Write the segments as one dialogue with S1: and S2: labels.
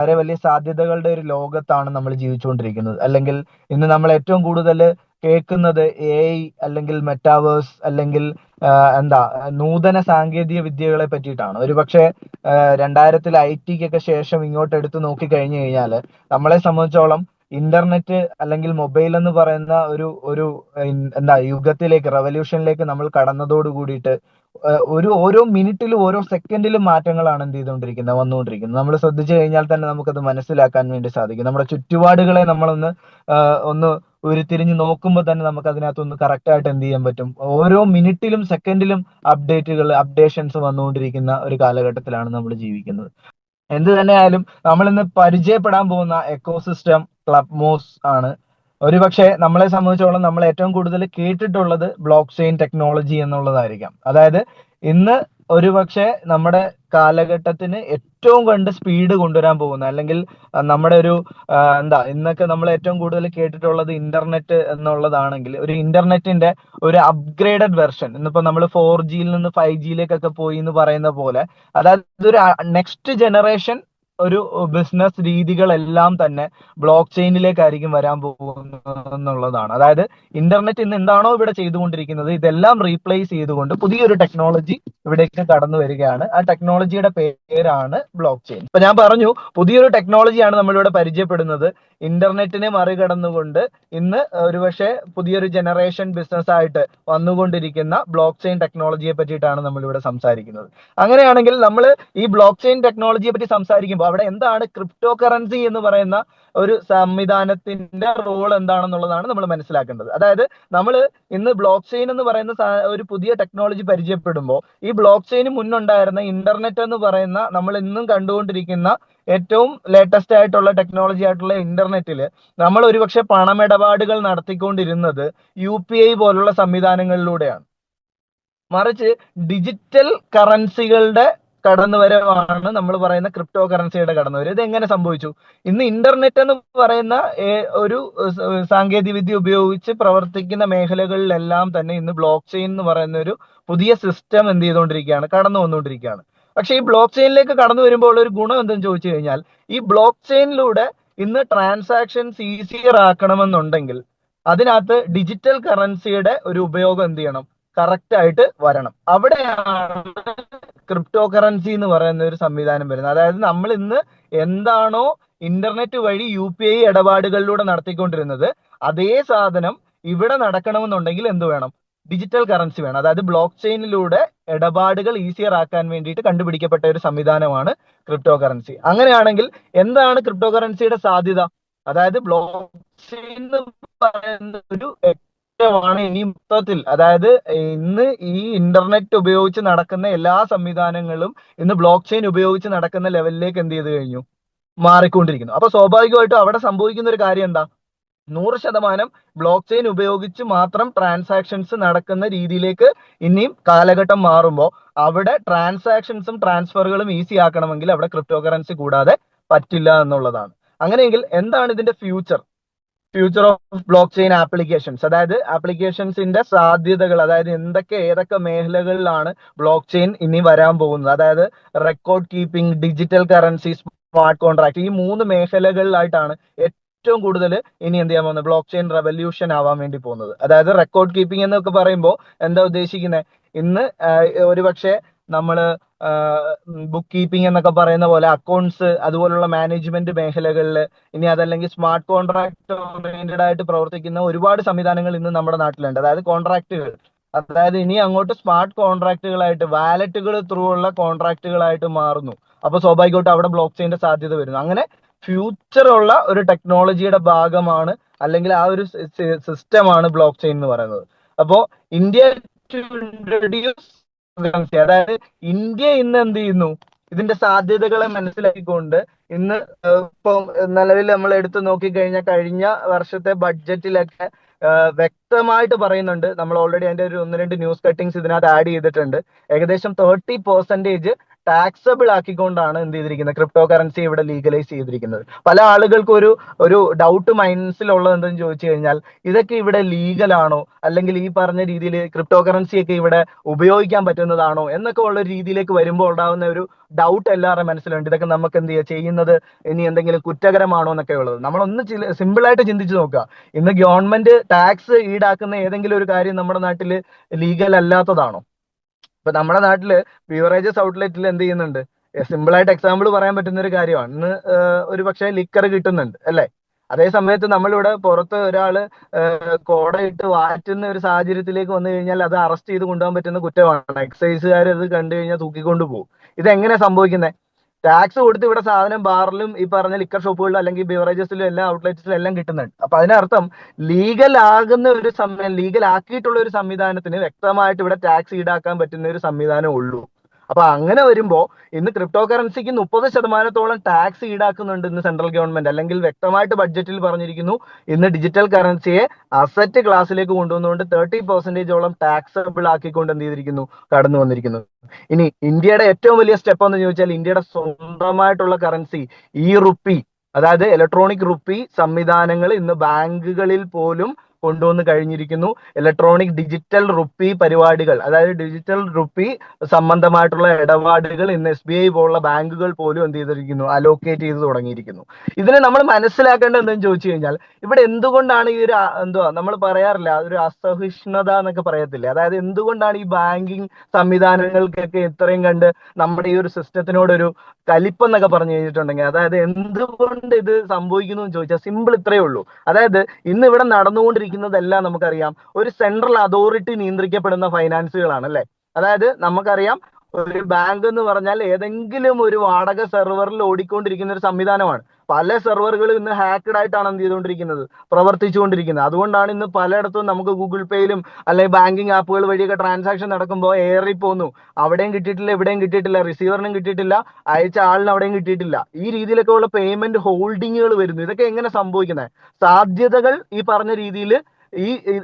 S1: വളരെ വലിയ സാധ്യതകളുടെ ഒരു ലോകത്താണ് നമ്മൾ ജീവിച്ചുകൊണ്ടിരിക്കുന്നത്. അല്ലെങ്കിൽ ഇന്ന് നമ്മൾ ഏറ്റവും കൂടുതൽ കേൾക്കുന്നത് AI അല്ലെങ്കിൽ മെറ്റാവേഴ്സ് അല്ലെങ്കിൽ എന്താ നൂതന സാങ്കേതിക വിദ്യകളെ പറ്റിയിട്ടാണ്. ഒരുപക്ഷെ 2000-ൽ IT-ക്കൊക്കെ ശേഷം ഇങ്ങോട്ട് എടുത്ത് നോക്കി കഴിഞ്ഞു കഴിഞ്ഞാൽ നമ്മളെ സംബന്ധിച്ചോളം ഇന്റർനെറ്റ് അല്ലെങ്കിൽ മൊബൈൽ എന്ന് പറയുന്ന ഒരു ഒരു എന്താ യുഗത്തിലേക്ക്, റവല്യൂഷനിലേക്ക് നമ്മൾ കടന്നതോട് കൂടിയിട്ട് ഓരോ മിനിറ്റിലും ഓരോ സെക്കൻഡിലും മാറ്റങ്ങളാണ് എന്ത് ചെയ്തുകൊണ്ടിരിക്കുന്നത്, വന്നുകൊണ്ടിരിക്കുന്നത്. നമ്മൾ ശ്രദ്ധിച്ചു കഴിഞ്ഞാൽ തന്നെ നമുക്കത് മനസ്സിലാക്കാൻ വേണ്ടി സാധിക്കും. നമ്മുടെ ചുറ്റുപാടുകളെ നമ്മളൊന്ന് ഒന്ന് ഉരുത്തിരിഞ്ഞ് നോക്കുമ്പോൾ തന്നെ നമുക്ക് അതിനകത്തൊന്ന് കറക്റ്റ് ആയിട്ട് എന്ത് ചെയ്യാൻ പറ്റും. ഓരോ മിനിറ്റിലും സെക്കൻഡിലും അപ്ഡേഷൻസ് വന്നുകൊണ്ടിരിക്കുന്ന ഒരു കാലഘട്ടത്തിലാണ് നമ്മൾ ജീവിക്കുന്നത്. എന്ത് തന്നെയായാലും നമ്മൾ ഇന്ന് പരിചയപ്പെടാൻ പോകുന്ന എക്കോസിസ്റ്റം ക്ലബ്മോസ് ആണ്. ഒരുപക്ഷെ നമ്മളെ സംബന്ധിച്ചോളം നമ്മൾ ഏറ്റവും കൂടുതൽ കേട്ടിട്ടുള്ളത് ബ്ലോക്ക് ചെയിൻ ടെക്നോളജി എന്നുള്ളതായിരിക്കാം. അതായത് ഇന്ന് ഒരുപക്ഷെ നമ്മുടെ കാലഘട്ടത്തിന് ഏറ്റവും കണ്ട് സ്പീഡ് കൊണ്ടുവരാൻ പോകുന്ന, അല്ലെങ്കിൽ നമ്മുടെ ഒരു ഇന്നൊക്കെ നമ്മൾ ഏറ്റവും കൂടുതൽ കേട്ടിട്ടുള്ളത് ഇന്റർനെറ്റ് എന്നുള്ളതാണെങ്കിൽ, ഒരു ഇന്റർനെറ്റിന്റെ ഒരു അപ്ഗ്രേഡഡ് വെർഷൻ, ഇന്നിപ്പോ നമ്മൾ 4G-യിൽ നിന്ന് 5G-യിലേക്കൊക്കെ പോയി എന്ന് പറയുന്ന പോലെ, അതായത് ഒരു നെക്സ്റ്റ് ജനറേഷൻ ഒരു ബിസിനസ് രീതികളെല്ലാം തന്നെ ബ്ലോക്ക് ചെയിനിലേക്കായിരിക്കും വരാൻ പോകുന്നത് എന്നുള്ളതാണ്. അതായത് ഇന്റർനെറ്റ് ഇന്ന് എന്താണോ ഇവിടെ ചെയ്തുകൊണ്ടിരിക്കുന്നത് ഇതെല്ലാം റീപ്ലേസ് ചെയ്തുകൊണ്ട് പുതിയൊരു ടെക്നോളജി ഇവിടേക്ക് കടന്നു വരികയാണ്. ആ ടെക്നോളജിയുടെ പേരാണ് ബ്ലോക്ക് ചെയിൻ. ഇപ്പൊ ഞാൻ പറഞ്ഞു, പുതിയൊരു ടെക്നോളജിയാണ് നമ്മളിവിടെ പരിചയപ്പെടുന്നത്. ഇന്റർനെറ്റിനെ മറികടന്നുകൊണ്ട് ഇന്ന് ഒരുപക്ഷെ പുതിയൊരു ജനറേഷൻ ബിസിനസ് ആയിട്ട് വന്നുകൊണ്ടിരിക്കുന്ന ബ്ലോക്ക് ചെയിൻ ടെക്നോളജിയെ പറ്റിയിട്ടാണ് നമ്മളിവിടെ സംസാരിക്കുന്നത്. അങ്ങനെയാണെങ്കിൽ നമ്മൾ ഈ ബ്ലോക്ക് ചെയിൻ ടെക്നോളജിയെ പറ്റി സംസാരിക്കുമ്പോൾ അവിടെ എന്താണ് ക്രിപ്റ്റോ കറൻസി എന്ന് പറയുന്ന ഒരു സംവിധാനത്തിന്റെ റോൾ എന്താണെന്നുള്ളതാണ് നമ്മൾ മനസ്സിലാക്കേണ്ടത്. അതായത് നമ്മൾ ഇന്ന് ബ്ലോക്ക് ചെയിൻ എന്ന് പറയുന്ന ഒരു പുതിയ ടെക്നോളജി പരിചയപ്പെടുമ്പോൾ ഈ ബ്ലോക്ക് ചെയിന് മുന്നുണ്ടായിരുന്ന ഇന്റർനെറ്റ് എന്ന് പറയുന്ന നമ്മൾ ഇന്നും കണ്ടുകൊണ്ടിരിക്കുന്ന ഏറ്റവും ലേറ്റസ്റ്റ് ആയിട്ടുള്ള ടെക്നോളജി ആയിട്ടുള്ള ഇന്റർനെറ്റിൽ നമ്മൾ ഒരുപക്ഷെ പണമിടപാടുകൾ നടത്തിക്കൊണ്ടിരുന്നത് UPI പോലുള്ള സംവിധാനങ്ങളിലൂടെയാണ്. മറിച്ച് ഡിജിറ്റൽ കറൻസികളുടെ കടന്നുവരവാണ് നമ്മൾ പറയുന്ന ക്രിപ്റ്റോ കറൻസിയുടെ കടന്നുവരവ്. ഇത് എങ്ങനെ സംഭവിച്ചു? ഇന്ന് ഇന്റർനെറ്റ് എന്ന് പറയുന്ന ഒരു സാങ്കേതിക വിദ്യ ഉപയോഗിച്ച് പ്രവർത്തിക്കുന്ന മേഖലകളിലെല്ലാം തന്നെ ഇന്ന് ബ്ലോക്ക് ചെയിൻ എന്ന് പറയുന്ന ഒരു പുതിയ സിസ്റ്റം എന്ത് ചെയ്തുകൊണ്ടിരിക്കുകയാണ്, കടന്നു വന്നുകൊണ്ടിരിക്കുകയാണ്. പക്ഷെ ഈ ബ്ലോക്ക് ചെയിനിലേക്ക് കടന്നു വരുമ്പോൾ ഒരു ഗുണം എന്തെന്ന് ചോദിച്ചു കഴിഞ്ഞാൽ, ഈ ബ്ലോക്ക് ചെയിനിലൂടെ ഇന്ന് ട്രാൻസാക്ഷൻസ് ഈസിയർ ആക്കണമെന്നുണ്ടെങ്കിൽ അതിനകത്ത് ഡിജിറ്റൽ കറൻസിയുടെ ഒരു ഉപയോഗം എന്ത് ചെയ്യണം, കറക്റ്റ് ആയിട്ട് വരണം. അവിടെയാണ് ക്രിപ്റ്റോ കറൻസി എന്ന് പറയുന്ന ഒരു സംവിധാനം വരുന്നത്. അതായത് നമ്മൾ ഇന്ന് എന്താണോ ഇന്റർനെറ്റ് വഴി UPI ഇടപാടുകളിലൂടെ നടത്തിക്കൊണ്ടിരുന്നത് അതേ സാധനം ഇവിടെ നടക്കണമെന്നുണ്ടെങ്കിൽ എന്ത് വേണം, ഡിജിറ്റൽ കറൻസി വേണം. അതായത് ബ്ലോക്ക് ചെയിനിലൂടെ ഇടപാടുകൾ ഈസിയർ ആക്കാൻ വേണ്ടിയിട്ട് കണ്ടുപിടിക്കപ്പെട്ട ഒരു സംവിധാനമാണ് ക്രിപ്റ്റോ കറൻസി. അങ്ങനെയാണെങ്കിൽ എന്താണ് ക്രിപ്റ്റോ കറൻസിയുടെ സാധ്യത? അതായത് ബ്ലോക്ക് ചെയിൻ എന്ന് പറയുന്ന ഒരു ാണ് ഇനി മൊത്തത്തിൽ, അതായത് ഇന്ന് ഈ ഇന്റർനെറ്റ് ഉപയോഗിച്ച് നടക്കുന്ന എല്ലാ സംവിധാനങ്ങളും ഇന്ന് ബ്ലോക്ക് ചെയിൻ ഉപയോഗിച്ച് നടക്കുന്ന ലെവലിലേക്ക് എന്ത് ചെയ്ത് കഴിഞ്ഞു, മാറിക്കൊണ്ടിരിക്കുന്നു. അപ്പൊ സ്വാഭാവികമായിട്ടും അവിടെ സംഭവിക്കുന്ന ഒരു കാര്യം എന്താ, 100% ബ്ലോക്ക് ചെയിൻ ഉപയോഗിച്ച് മാത്രം ട്രാൻസാക്ഷൻസ് നടക്കുന്ന രീതിയിലേക്ക് ഇനിയും കാലഘട്ടം മാറുമ്പോൾ അവിടെ ട്രാൻസാക്ഷൻസും ട്രാൻസ്ഫറുകളും ഈസി ആക്കണമെങ്കിൽ അവിടെ ക്രിപ്റ്റോ കറൻസി കൂടാതെ പറ്റില്ല എന്നുള്ളതാണ്. അങ്ങനെയെങ്കിൽ എന്താണ് ഇതിന്റെ future of block chain applications? അതായത് ആപ്ലിക്കേഷൻസിന്റെ സാധ്യതകൾ, അതായത് ഏതൊക്കെ മേഖലകളിലാണ് ബ്ലോക്ക് ചെയിൻ ഇനി വരാൻ പോകുന്നത്. അതായത് record keeping, digital currency, smart contract, ഈ 3 മേഖലകളിലായിട്ടാണ് ഏറ്റവും കൂടുതൽ ഇനി എന്ത് ചെയ്യാൻ പോകുന്നത്, ബ്ലോക്ക് ചെയിൻ റെവല്യൂഷൻ ആവാൻ വേണ്ടി പോകുന്നത്. അതായത് റെക്കോർഡ് കീപ്പിംഗ് എന്നൊക്കെ പറയുമ്പോൾ എന്താ ഉദ്ദേശിക്കുന്നത്, ഇന്ന് ഒരുപക്ഷെ നമ്മൾ ബുക്ക് കീപ്പിംഗ് എന്നൊക്കെ പറയുന്ന പോലെ അക്കൗണ്ട്സ് അതുപോലുള്ള മാനേജ്മെന്റ് മേഖലകളിൽ, ഇനി അതല്ലെങ്കിൽ സ്മാർട്ട് കോൺട്രാക്ട് ഓറിയന്റഡ് ആയിട്ട് പ്രവർത്തിക്കുന്ന ഒരുപാട് സംവിധാനങ്ങൾ ഇന്ന് നമ്മുടെ നാട്ടിലുണ്ട്. അതായത് കോൺട്രാക്റ്റുകൾ, അതായത് ഇനി അങ്ങോട്ട് സ്മാർട്ട് കോൺട്രാക്റ്റുകളായിട്ട് വാലറ്റുകൾ ത്രൂ ഉള്ള കോൺട്രാക്റ്റുകളായിട്ട് മാറുന്നു. അപ്പൊ സ്വാഭാവികമായിട്ടും അവിടെ ബ്ലോക്ക് ചെയിന്റെ സാധ്യത വരുന്നു. അങ്ങനെ ഫ്യൂച്ചർ ഉള്ള ഒരു ടെക്നോളജിയുടെ ഭാഗമാണ്, അല്ലെങ്കിൽ ആ ഒരു സിസ്റ്റമാണ് ബ്ലോക്ക് ചെയിൻ എന്ന് പറയുന്നത്. അപ്പോ ഇന്ത്യ ടു ഇൻട്രൊഡ്യൂസ്, അതായത് ഇന്ത്യ ഇന്ന് എന്ത് ചെയ്യുന്നു, ഇതിന്റെ സാധ്യതകളെ മനസ്സിലാക്കിക്കൊണ്ട് ഇന്ന് ഇപ്പൊ നിലവിൽ നമ്മൾ എടുത്തു നോക്കിക്കഴിഞ്ഞാൽ കഴിഞ്ഞ വർഷത്തെ ബഡ്ജറ്റിലൊക്കെ വ്യക്തമായിട്ട് പറയുന്നുണ്ട്. നമ്മൾ ഓൾറെഡി അതിന്റെ ഒരു 1-2 ന്യൂസ് കട്ടിങ്സ് ഇതിനകത്ത് ആഡ് ചെയ്തിട്ടുണ്ട്. ഏകദേശം 30% ടാക്സബിൾ ആക്കിക്കൊണ്ടാണ് എന്ത് ചെയ്തിരിക്കുന്നത്, ക്രിപ്റ്റോ കറൻസി ഇവിടെ ലീഗലൈസ് ചെയ്തിരിക്കുന്നത്. പല ആളുകൾക്കും ഒരു ഡൗട്ട് മനസ്സിലുള്ളത് എന്തെന്ന് ചോദിച്ചു കഴിഞ്ഞാൽ, ഇതൊക്കെ ഇവിടെ ലീഗലാണോ, അല്ലെങ്കിൽ ഈ പറഞ്ഞ രീതിയിൽ ക്രിപ്റ്റോ കറൻസി ഒക്കെ ഇവിടെ ഉപയോഗിക്കാൻ പറ്റുന്നതാണോ എന്നൊക്കെ ഉള്ള രീതിയിലേക്ക് വരുമ്പോൾ ഉണ്ടാകുന്ന ഒരു ഡൗട്ട് എല്ലാവരുടെ മനസ്സിലുണ്ട്. ഇതൊക്കെ നമുക്ക് എന്ത് ചെയ്യുക, ചെയ്യുന്നത് ഇനി എന്തെങ്കിലും കുറ്റകരമാണോ എന്നൊക്കെ ഉള്ളത്. നമ്മളൊന്ന് സിമ്പിൾ ആയിട്ട് ചിന്തിച്ചു നോക്കുക. ഇന്ന് ഗവൺമെന്റ് ടാക്സ് ഈടാക്കുന്ന ഏതെങ്കിലും ഒരു കാര്യം നമ്മുടെ നാട്ടിൽ ലീഗൽ അല്ലാത്തതാണോ? ഇപ്പൊ നമ്മുടെ നാട്ടില് ബിവറേജസ് ഔട്ട്ലെറ്റിൽ എന്ത് ചെയ്യുന്നുണ്ട്, സിമ്പിൾ ആയിട്ട് എക്സാമ്പിൾ പറയാൻ പറ്റുന്ന ഒരു കാര്യമാണ്. ഇന്ന് ഒരു പക്ഷേ ലിക്കർ കിട്ടുന്നുണ്ട് അല്ലെ. അതേ സമയത്ത് നമ്മളിവിടെ പുറത്ത് ഒരാള് കോടയിട്ട് വാറ്റുന്ന ഒരു സാഹചര്യത്തിലേക്ക് വന്നു കഴിഞ്ഞാൽ അത് അറസ്റ്റ് ചെയ്ത് കൊണ്ടുപോകാൻ പറ്റുന്ന കുറ്റമാണ്. എക്സൈസുകാർ അത് കണ്ടു കഴിഞ്ഞാൽ തൂക്കിക്കൊണ്ടു പോകും. ഇതെങ്ങനെ സംഭവിക്കുന്നത്? ടാക്സ് കൊടുത്ത് ഇവിടെ സാധനം ബാറിലും ഈ പറഞ്ഞ ലിക്കർ ഷോപ്പുകളിലും അല്ലെങ്കിൽ ബിവറേജസിലും എല്ലാ ഔട്ട്ലെറ്റ്സിലും എല്ലാം കിട്ടുന്നുണ്ട്. അപ്പൊ അതിനർത്ഥം ലീഗൽ ആകുന്ന ഒരു ലീഗൽ ആക്കിയിട്ടുള്ള ഒരു സംവിധാനത്തിന് വ്യക്തമായിട്ട് ഇവിടെ ടാക്സ് ഈടാക്കാൻ പറ്റുന്ന ഒരു സംവിധാനം ഉള്ളൂ. അപ്പൊ അങ്ങനെ വരുമ്പോ ഇന്ന് ക്രിപ്റ്റോ കറൻസിക്ക് 30% ടാക്സ് ഈടാക്കുന്നുണ്ട് ഇന്ന് സെൻട്രൽ ഗവൺമെന്റ്, അല്ലെങ്കിൽ വ്യക്തമായിട്ട് ബഡ്ജറ്റിൽ പറഞ്ഞിരിക്കുന്നു ഇന്ന് ഡിജിറ്റൽ കറൻസിയെ അസറ്റ് ക്ലാസ്സിലേക്ക് കൊണ്ടുവന്നുകൊണ്ട് 30% ടാക്സബിൾ ആക്കിക്കൊണ്ട് എന്ത് ചെയ്തിരിക്കുന്നു, കടന്നു വന്നിരിക്കുന്നു. ഇനി ഇന്ത്യയുടെ ഏറ്റവും വലിയ സ്റ്റെപ്പ് എന്ന് ചോദിച്ചാൽ, ഇന്ത്യയുടെ സ്വന്തമായിട്ടുള്ള കറൻസി ഈ റുപ്പി, അതായത് ഇലക്ട്രോണിക് റുപ്പി സംവിധാനങ്ങൾ ഇന്ന് ബാങ്കുകളിൽ പോലും കൊണ്ടുവന്ന് കഴിഞ്ഞിരിക്കുന്നു. ഇലക്ട്രോണിക് ഡിജിറ്റൽ റുപ്പി പരിപാടികൾ, അതായത് ഡിജിറ്റൽ റുപ്പി സംബന്ധമായിട്ടുള്ള ഇടപാടുകൾ ഇന്ന് SBI പോലുള്ള ബാങ്കുകൾ പോലും എന്ത് ചെയ്തിരിക്കുന്നു, അലോക്കേറ്റ് ചെയ്ത് തുടങ്ങിയിരിക്കുന്നു. ഇതിനെ നമ്മൾ മനസ്സിലാക്കേണ്ടത് എന്തെന്ന് ചോദിച്ചു കഴിഞ്ഞാൽ, ഇവിടെ എന്തുകൊണ്ടാണ് ഈ ഒരു എന്തുവാ നമ്മൾ പറയാറില്ല, ഒരു അസഹിഷ്ണുത എന്നൊക്കെ പറയത്തില്ലേ, അതായത് എന്തുകൊണ്ടാണ് ഈ ബാങ്കിങ് സംവിധാനങ്ങൾക്കൊക്കെ ഇത്രയും കണ്ട് നമ്മുടെ ഈ ഒരു സിസ്റ്റത്തിനോടൊരു കലിപ്പെന്നൊക്കെ പറഞ്ഞു കഴിഞ്ഞിട്ടുണ്ടെങ്കിൽ, അതായത് എന്തുകൊണ്ട് ഇത് സംഭവിക്കുന്നു എന്ന് ചോദിച്ചാൽ സിമ്പിൾ ഇത്രയേ ഉള്ളൂ. അതായത് ഇന്ന് ഇവിടെ നടന്നുകൊണ്ടിരിക്കുന്നതെല്ലാം നമുക്കറിയാം ഒരു സെൻട്രൽ അതോറിറ്റി നിയന്ത്രിക്കപ്പെടുന്ന ഫൈനാൻസുകളാണ് അല്ലെ. അതായത് നമുക്കറിയാം ഒരു ബാങ്ക് എന്ന് പറഞ്ഞാൽ ഏതെങ്കിലും ഒരു വാടക സെർവറിൽ ഓടിക്കൊണ്ടിരിക്കുന്ന ഒരു സംവിധാനമാണ്. പല സെർവറുകളും ഇന്ന് ഹാക്കഡ് ആയിട്ടാണ് എന്ത് ചെയ്തുകൊണ്ടിരിക്കുന്നത്, പ്രവർത്തിച്ചുകൊണ്ടിരിക്കുന്നത്. അതുകൊണ്ടാണ് ഇന്ന് പലയിടത്തും നമുക്ക് ഗൂഗിൾ പേയിലും അല്ലെങ്കിൽ ബാങ്കിങ് ആപ്പുകൾ വഴിയൊക്കെ ട്രാൻസാക്ഷൻ നടക്കുമ്പോൾ ഏറി പോന്നു, അവിടെയും കിട്ടിയിട്ടില്ല ഇവിടെയും കിട്ടിയിട്ടില്ല, റിസീവറിനും കിട്ടിയിട്ടില്ല, അയച്ച ആളിന് അവിടെയും കിട്ടിയിട്ടില്ല, ഈ രീതിയിലൊക്കെ ഉള്ള പേയ്മെന്റ് ഹോൾഡിങ്ങുകൾ വരുന്നു. ഇതൊക്കെ എങ്ങനെ സംഭവിക്കുന്നത്? സാധ്യതകൾ ഈ പറഞ്ഞ രീതിയിൽ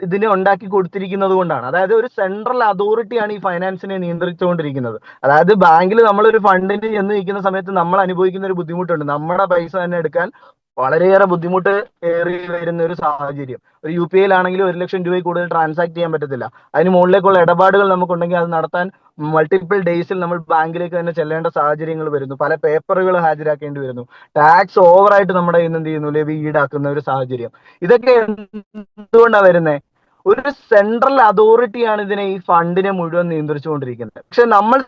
S1: ഇതിനെ ഉണ്ടാക്കി കൊടുത്തിരിക്കുന്നത് കൊണ്ടാണ്. അതായത് ഒരു സെൻട്രൽ അതോറിറ്റിയാണ് ഈ ഫൈനാൻസിനെ നിയന്ത്രിച്ചുകൊണ്ടിരിക്കുന്നത്. അതായത് ബാങ്കിൽ നമ്മളൊരു ഫണ്ടിന് ചെന്ന് നിൽക്കുന്ന സമയത്ത് നമ്മൾ അനുഭവിക്കുന്ന ഒരു ബുദ്ധിമുട്ടുണ്ട്. നമ്മുടെ പൈസ തന്നെ എടുക്കാൻ വളരെയേറെ ബുദ്ധിമുട്ട് ഏറി വരുന്ന ഒരു സാഹചര്യം. ഒരു UPI ആണെങ്കിൽ 1 ലക്ഷം രൂപയിൽ കൂടുതൽ ട്രാൻസാക്ട് ചെയ്യാൻ പറ്റത്തില്ല. അതിന് മുകളിലേക്കുള്ള ഇടപാടുകൾ നമുക്കുണ്ടെങ്കിൽ അത് നടത്താൻ മൾട്ടിപ്പിൾ ഡേയ്സിൽ നമ്മൾ ബാങ്കിലേക്ക് തന്നെ ചെല്ലേണ്ട സാഹചര്യങ്ങൾ വരുന്നു. പല പേപ്പറുകൾ ഹാജരാക്കേണ്ടി വരുന്നു. ടാക്സ് ഓവറായിട്ട് നമ്മുടെ ഇന്ന് എന്ത് ചെയ്യുന്നു, ലെവി ഈടാക്കുന്ന ഒരു സാഹചര്യം. ഇതൊക്കെ എന്തുകൊണ്ടാണ് വരുന്നത്? ഒരു സെൻട്രൽ അതോറിറ്റിയാണ് ഇതിനെ, ഈ ഫണ്ടിനെ മുഴുവൻ നിയന്ത്രിച്ചുകൊണ്ടിരിക്കുന്നത്. പക്ഷെ നമ്മൾ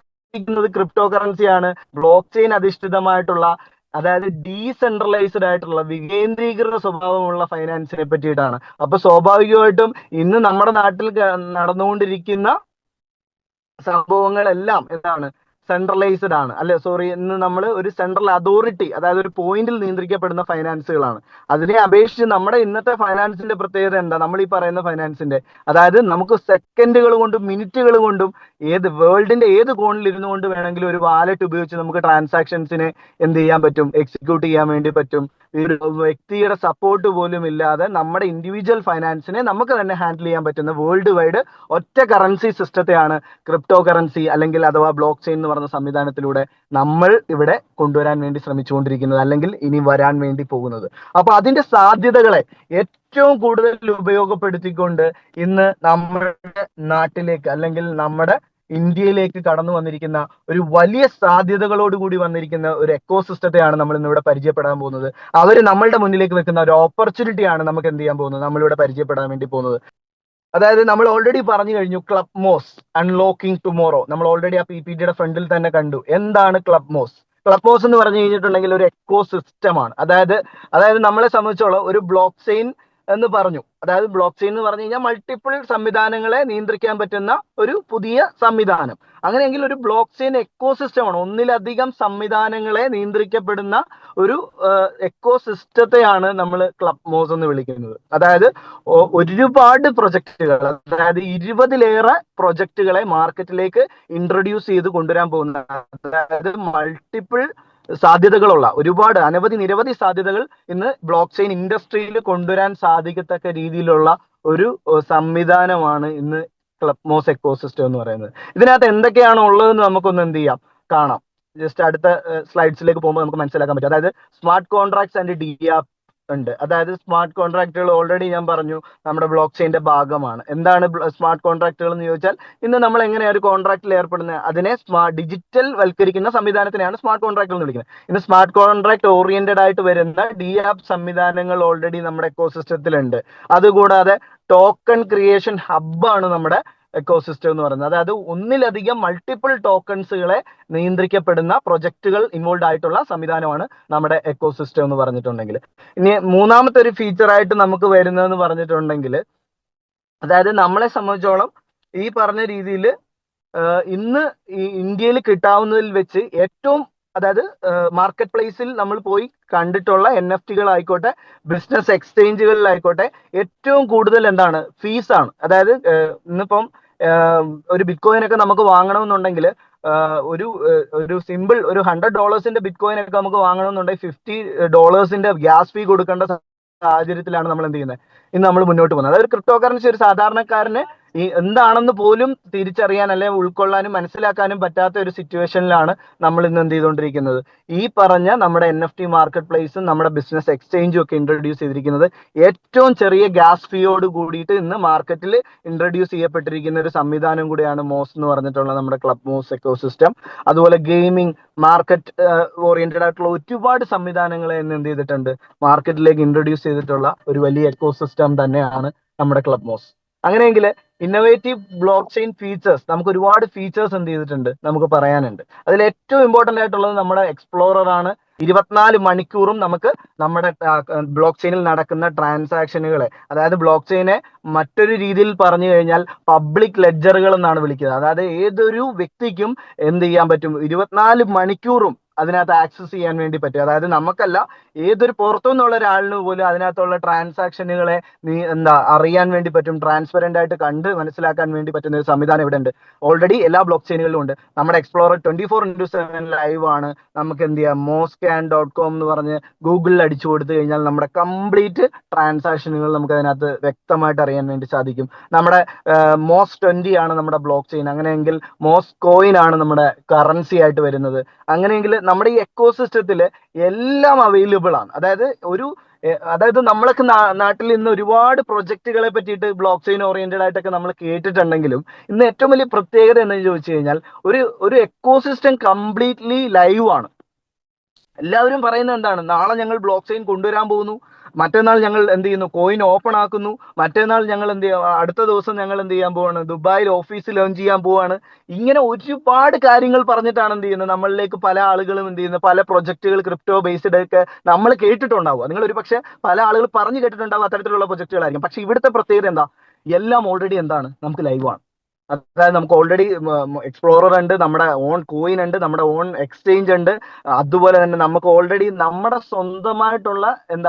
S1: ക്രിപ്റ്റോ കറൻസിയാണ്, ബ്ലോക്ക് ചെയിൻ അധിഷ്ഠിതമായിട്ടുള്ള, അതായത് ഡീസെൻട്രലൈസ്ഡ് ആയിട്ടുള്ള വികേന്ദ്രീകൃത സ്വഭാവമുള്ള ഫൈനാൻസിനെ പറ്റിയിട്ടാണ്. അപ്പൊ സ്വാഭാവികമായിട്ടും ഇന്ന് നമ്മുടെ നാട്ടിൽ നടന്നുകൊണ്ടിരിക്കുന്ന സംഭവങ്ങളെല്ലാം എന്താണ്, സെൻട്രലൈസ്ഡ് ആണ് അല്ലെ. സോറി, ഇന്ന് നമ്മൾ ഒരു സെൻട്രൽ അതോറിറ്റി, അതായത് ഒരു പോയിന്റിൽ നിയന്ത്രിക്കപ്പെടുന്ന ഫൈനാൻസുകളാണ്. അതിനെ അപേക്ഷിച്ച് നമ്മുടെ ഇന്നത്തെ ഫൈനാൻസിന്റെ പ്രത്യേകത എന്താ? നമ്മൾ ഈ പറയുന്ന ഫൈനാൻസിന്റെ, അതായത് നമുക്ക് സെക്കൻഡുകൾ കൊണ്ടും മിനിറ്റുകൾ കൊണ്ടും വേൾഡിന്റെ ഏത് കോണിൽ ഇരുന്നു കൊണ്ട് വേണമെങ്കിലും ഒരു വാലറ്റ് ഉപയോഗിച്ച് നമുക്ക് ട്രാൻസാക്ഷൻസിനെ എന്ത് ചെയ്യാൻ പറ്റും, എക്സിക്യൂട്ട് ചെയ്യാൻ വേണ്ടി പറ്റും. ഒരു വ്യക്തിയുടെ സപ്പോർട്ട് പോലും ഇല്ലാതെ നമ്മുടെ ഇൻഡിവിജ്വൽ ഫൈനാൻസിനെ നമുക്ക് തന്നെ ഹാൻഡിൽ ചെയ്യാൻ പറ്റുന്ന വേൾഡ് വൈഡ് ഒറ്റ കറൻസി സിസ്റ്റത്തെയാണ് ക്രിപ്റ്റോ കറൻസി അല്ലെങ്കിൽ അഥവാ ബ്ലോക്ക് ചെയിൻ എന്ന് പറഞ്ഞ സംവിധാനത്തിലൂടെ നമ്മൾ ഇവിടെ കൊണ്ടുവരാൻ വേണ്ടി ശ്രമിച്ചുകൊണ്ടിരിക്കുന്നത്, അല്ലെങ്കിൽ ഇനി വരാൻ വേണ്ടി പോകുന്നത്. അപ്പൊ അതിന്റെ സാധ്യതകളെ ഏറ്റവും കൂടുതൽ ഉപയോഗപ്പെടുത്തിക്കൊണ്ട് ഇന്ന് നമ്മുടെ നാട്ടിലേക്ക് അല്ലെങ്കിൽ നമ്മുടെ ഇന്ത്യയിലേക്ക് കടന്നു വന്നിരിക്കുന്ന ഒരു വലിയ സാധ്യതകളോടുകൂടി വന്നിരിക്കുന്ന ഒരു എക്കോസിസ്റ്റത്തെയാണ് നമ്മൾ ഇന്നിവിടെ പരിചയപ്പെടാൻ പോകുന്നത്. അവർ നമ്മളുടെ മുന്നിലേക്ക് വെക്കുന്ന ഒരു ഓപ്പർച്യൂണിറ്റിയാണ് നമുക്ക് എന്ത് ചെയ്യാൻ പോകുന്നത്, നമ്മളിവിടെ പരിചയപ്പെടാൻ വേണ്ടി പോകുന്നത്. അതായത് നമ്മൾ ഓൾറെഡി പറഞ്ഞു കഴിഞ്ഞു, ക്ലബ് മോസ് അൺലോക്കിംഗ് ടുമോറോ. നമ്മൾ ഓൾറെഡി ആ PPTയുടെ ഫ്രണ്ടിൽ തന്നെ കണ്ടു. എന്താണ് ക്ലബ് മോസ്? ക്ലബ് മോസ് എന്ന് പറഞ്ഞു കഴിഞ്ഞിട്ടുണ്ടെങ്കിൽ ഒരു എക്കോ സിസ്റ്റമാണ്. അതായത് നമ്മളെ സംബന്ധിച്ചോളം ഒരു ബ്ലോക്ക് ചെയിൻ എന്ന് പറഞ്ഞു. അതായത് ബ്ലോക്ക് ചെയിൻ എന്ന് പറഞ്ഞു കഴിഞ്ഞാൽ മൾട്ടിപ്പിൾ സംവിധാനങ്ങളെ നിയന്ത്രിക്കാൻ പറ്റുന്ന ഒരു പുതിയ സംവിധാനം. അങ്ങനെയെങ്കിൽ ഒരു ബ്ലോക്ക് ചെയിൻ എക്കോസിസ്റ്റമാണ്, ഒന്നിലധികം സംവിധാനങ്ങളെ നിയന്ത്രിക്കപ്പെടുന്ന ഒരു എക്കോസിസ്റ്റത്തെയാണ് നമ്മൾ ക്ലബ് മോസ് എന്ന് വിളിക്കുന്നത്. അതായത് ഒരുപാട് പ്രൊജക്ടുകൾ, അതായത് 20-ലേറെ പ്രൊജക്ടുകളെ മാർക്കറ്റിലേക്ക് ഇൻട്രൊഡ്യൂസ് ചെയ്ത് കൊണ്ടുവരാൻ പോകുന്ന, അതായത് മൾട്ടിപ്പിൾ സാധ്യതകളുള്ള ഒരുപാട് നിരവധി സാധ്യതകൾ ഇന്ന് ബ്ലോക്ക് ചെയിൻ ഇൻഡസ്ട്രിയിൽ കൊണ്ടുവരാൻ സാധിക്കത്തക്ക രീതിയിലുള്ള ഒരു സംവിധാനമാണ് ഇന്ന് ക്ലബ് മോസ് എക്കോസിസ്റ്റം എന്ന് പറയുന്നത്. ഇതിനകത്ത് എന്തൊക്കെയാണ് ഉള്ളതെന്ന് നമുക്കൊന്ന് എന്ത് ചെയ്യാം, കാണാം. ജസ്റ്റ് അടുത്ത സ്ലൈഡ്സിലേക്ക് പോകുമ്പോൾ നമുക്ക് മനസ്സിലാക്കാൻ പറ്റും. അതായത് smart contracts and D app ഉണ്ട്. അതായത് സ്മാർട്ട് കോൺട്രാക്റ്റുകൾ ഓൾറെഡി ഞാൻ പറഞ്ഞു നമ്മുടെ ബ്ലോക്ക് ചെയിന്റെ ഭാഗമാണ്. എന്താണ് സ്മാർട്ട് കോൺട്രാക്റ്റുകൾ എന്ന് ചോദിച്ചാൽ, ഇന്ന് നമ്മൾ എങ്ങനെയാണ് ഒരു കോൺട്രാക്റ്റിൽ ഏർപ്പെടുന്നത്, അതിനെ ഡിജിറ്റൽ വൽക്കരിക്കുന്ന സംവിധാനത്തിനെയാണ് സ്മാർട്ട് കോൺട്രാക്റ്റുകൾ എന്ന് വിളിക്കുന്നത്. ഇന്ന് സ്മാർട്ട് കോൺട്രാക്ട് ഓറിയന്റഡ് ആയിട്ട് വരുന്ന ഡി ആപ്പ് സംവിധാനങ്ങൾ ഓൾറെഡി നമ്മുടെ എക്കോസിസ്റ്റത്തിലുണ്ട്. അതുകൂടാതെ ടോക്കൺ ക്രിയേഷൻ ഹബ്ബാണ് നമ്മുടെ എക്കോസിസ്റ്റം എന്ന് പറയുന്നത്. അതായത് ഒന്നിലധികം മൾട്ടിപ്പിൾ ടോക്കൺസുകളെ നിയന്ത്രിക്കപ്പെടുന്ന പ്രൊജക്ടുകൾ ഇൻവോൾവ് ആയിട്ടുള്ള സംവിധാനമാണ് നമ്മുടെ എക്കോസിസ്റ്റം എന്ന് പറഞ്ഞിട്ടുണ്ടെങ്കിൽ. ഇനി മൂന്നാമത്തെ ഒരു ഫീച്ചർ ആയിട്ട് നമുക്ക് വരുന്നതെന്ന് പറഞ്ഞിട്ടുണ്ടെങ്കിൽ, അതായത് നമ്മളെ സംബന്ധിച്ചോളം ഈ പറഞ്ഞ രീതിയിൽ ഇന്ന് ഈ ഇന്ത്യയിൽ കിട്ടാവുന്നതിൽ വെച്ച് ഏറ്റവും, അതായത് മാർക്കറ്റ് പ്ലേസിൽ നമ്മൾ പോയി കണ്ടിട്ടുള്ള NFT ആയിക്കോട്ടെ, ബിസിനസ് എക്സ്ചേഞ്ചുകളിലായിക്കോട്ടെ, ഏറ്റവും കൂടുതൽ എന്താണ് ഫീസാണ്. അതായത് ഇന്നിപ്പം ഒരു ബിറ്റ് കോയിൻ ഒക്കെ നമുക്ക് വാങ്ങണമെന്നുണ്ടെങ്കിൽ ഒരു സിമ്പിൾ ഒരു $100 ബിറ്റ് കോയിൻ ഒക്കെ നമുക്ക് വാങ്ങണമെന്നുണ്ടെങ്കിൽ $50 ഗ്യാസ് ഫീ കൊടുക്കേണ്ട സാഹചര്യത്തിലാണ് നമ്മൾ എന്ത് ചെയ്യുന്നത്, ഇന്ന് നമ്മൾ മുന്നോട്ട് പോകുന്നത്. അതായത് ക്രിപ്റ്റോ കറൻസി ഒരു സാധാരണക്കാരന് ഈ എന്താണെന്ന് പോലും തിരിച്ചറിയാൻ അല്ലെങ്കിൽ ഉൾക്കൊള്ളാനും മനസ്സിലാക്കാനും പറ്റാത്ത ഒരു സിറ്റുവേഷനിലാണ് നമ്മൾ ഇന്ന് എന്ത് ചെയ്തുകൊണ്ടിരിക്കുന്നത്. ഈ പറഞ്ഞ നമ്മുടെ NFT മാർക്കറ്റ് പ്ലേസും നമ്മുടെ ബിസിനസ് എക്സ്ചേഞ്ചും ഒക്കെ ഇൻട്രൊഡ്യൂസ് ചെയ്തിരിക്കുന്നത് ഏറ്റവും ചെറിയ ഗ്യാസ് ഫീയോട് കൂടിയിട്ട് ഇന്ന് മാർക്കറ്റിൽ ഇൻട്രൊഡ്യൂസ് ചെയ്യപ്പെട്ടിരിക്കുന്ന ഒരു സംവിധാനം കൂടിയാണ് മോസ് എന്ന് പറഞ്ഞിട്ടുള്ള നമ്മുടെ ക്ലബ് മോസ് എക്കോസിസ്റ്റം. അതുപോലെ ഗെയിമിംഗ്, മാർക്കറ്റ് ഓറിയന്റഡ് ആയിട്ടുള്ള ഒരുപാട് സംവിധാനങ്ങളെ ഇന്ന് എന്ത് ചെയ്തിട്ടുണ്ട്, മാർക്കറ്റിലേക്ക് ഇൻട്രൊഡ്യൂസ് ചെയ്തിട്ടുള്ള ഒരു വലിയ എക്കോസിസ്റ്റം തന്നെയാണ് നമ്മുടെ ക്ലബ് മോസ്. അങ്ങനെയെങ്കിൽ ഇന്നോവേറ്റീവ് ബ്ലോക്ക് ചെയിൻ ഫീച്ചേഴ്സ്, നമുക്ക് ഒരുപാട് ഫീച്ചേഴ്സ് എന്ത് ചെയ്തിട്ടുണ്ട് നമുക്ക് പറയാനുണ്ട്. അതിൽ ഏറ്റവും ഇമ്പോർട്ടന്റ് ആയിട്ടുള്ളത് നമ്മുടെ എക്സ്പ്ലോറർ ആണ്. 24 മണിക്കൂറും നമുക്ക് നമ്മുടെ ബ്ലോക്ക് ചെയിനിൽ നടക്കുന്ന ട്രാൻസാക്ഷനുകളെ, അതായത് ബ്ലോക്ക് ചെയിനെ മറ്റൊരു രീതിയിൽ പറഞ്ഞു കഴിഞ്ഞാൽ പബ്ലിക് ലെഡ്ജറുകൾ എന്നാണ് വിളിക്കുന്നത്. അതായത് ഏതൊരു വ്യക്തിക്കും എന്ത് ചെയ്യാൻ പറ്റും, 24 മണിക്കൂറും അതിനകത്ത് ആക്സസ് ചെയ്യാൻ വേണ്ടി പറ്റും. അതായത് നമുക്കല്ല, ഏതൊരു പുറത്തുനിന്നുള്ള ഒരാളിന് പോലും അതിനകത്തുള്ള ട്രാൻസാക്ഷനുകളെ അറിയാൻ വേണ്ടി പറ്റും, ട്രാൻസ്പെറന്റ് ആയിട്ട് കണ്ട് മനസ്സിലാക്കാൻ വേണ്ടി പറ്റുന്ന ഒരു സംവിധാനം ഇവിടെ ഉണ്ട്. ഓൾറെഡി എല്ലാ ബ്ലോക്ക് ചെയിനുകളിലും ഉണ്ട്. നമ്മുടെ എക്സ്പ്ലോറർ 24/7 ലൈവ് ആണ്. നമുക്ക് എന്ത് ചെയ്യാം, moscan.com എന്ന് പറഞ്ഞ് ഗൂഗിളിൽ അടിച്ചു കൊടുത്തു കഴിഞ്ഞാൽ നമ്മുടെ കംപ്ലീറ്റ് ട്രാൻസാക്ഷനുകൾ നമുക്ക് അതിനകത്ത് വ്യക്തമായിട്ട് അറിയാൻ വേണ്ടി സാധിക്കും. നമ്മുടെ മോസ് 20 ആണ് നമ്മുടെ ബ്ലോക്ക് ചെയിൻ. അങ്ങനെയെങ്കിൽ മോസ് കോയിൻ ആണ് നമ്മുടെ കറൻസി ആയിട്ട് വരുന്നത്. അങ്ങനെയെങ്കിൽ നമ്മുടെ ഈ എക്കോസിസ്റ്റത്തിൽ എല്ലാം അവൈലബിൾ ആണ്. അതായത് നമ്മളൊക്കെ നാട്ടിൽ ഇന്ന് ഒരുപാട് പ്രൊജക്ടുകളെ പറ്റിയിട്ട് ബ്ലോക്ക് ചെയിൻ ഓറിയന്റഡ് ആയിട്ടൊക്കെ നമ്മൾ കേട്ടിട്ടുണ്ടെങ്കിലും, ഇന്ന് ഏറ്റവും വലിയ പ്രത്യേകത എന്ന് ചോദിച്ചു കഴിഞ്ഞാൽ ഒരു എക്കോസിസ്റ്റം കംപ്ലീറ്റ്ലി ലൈവ് ആണ്. എല്ലാവരും പറയുന്നത് എന്താണ്, നാളെ ഞങ്ങൾ ബ്ലോക്ക് ചെയിൻ കൊണ്ടുവരാൻ പോകുന്നു, മറ്റന്നാൾ ഞങ്ങൾ എന്ത് ചെയ്യുന്നു, കോയിൻ ഓപ്പൺ ആക്കുന്നു, മറ്റന്നാൾ ഞങ്ങൾ എന്ത് ചെയ്യാം, അടുത്ത ദിവസം ഞങ്ങൾ എന്ത് ചെയ്യാൻ പോവാണ്, ദുബായിൽ ഓഫീസ് ലോഞ്ച് ചെയ്യാൻ പോവാണ്. ഇങ്ങനെ ഒരുപാട് കാര്യങ്ങൾ പറഞ്ഞിട്ടാണ് എന്ത് ചെയ്യുന്നത്, നമ്മളിലേക്ക് പല ആളുകളും എന്ത് ചെയ്യുന്നത്, പല പ്രൊജക്ടുകൾ ക്രിപ്റ്റോ ബേസ്ഡ് ഒക്കെ നമ്മൾ കേട്ടിട്ടുണ്ടാവുക. നിങ്ങൾ ഒരു പക്ഷെ പല ആളുകൾ പറഞ്ഞു കേട്ടിട്ടുണ്ടാവും അത്തരത്തിലുള്ള പ്രൊജക്ടുകളായിരിക്കും. പക്ഷെ ഇവിടുത്തെ പ്രത്യേകത എന്താ, എല്ലാം ഓൾറെഡി എന്താണ്, നമുക്ക് ലൈവാണ്. അതായത് നമുക്ക് ഓൾറെഡി എക്സ്പ്ലോറർ ഉണ്ട്, നമ്മുടെ ഓൺ കോയിൻ ഉണ്ട്, നമ്മുടെ ഓൺ എക്സ്ചേഞ്ച് ഉണ്ട്. അതുപോലെ തന്നെ നമുക്ക് ഓൾറെഡി നമ്മുടെ സ്വന്തമായിട്ടുള്ള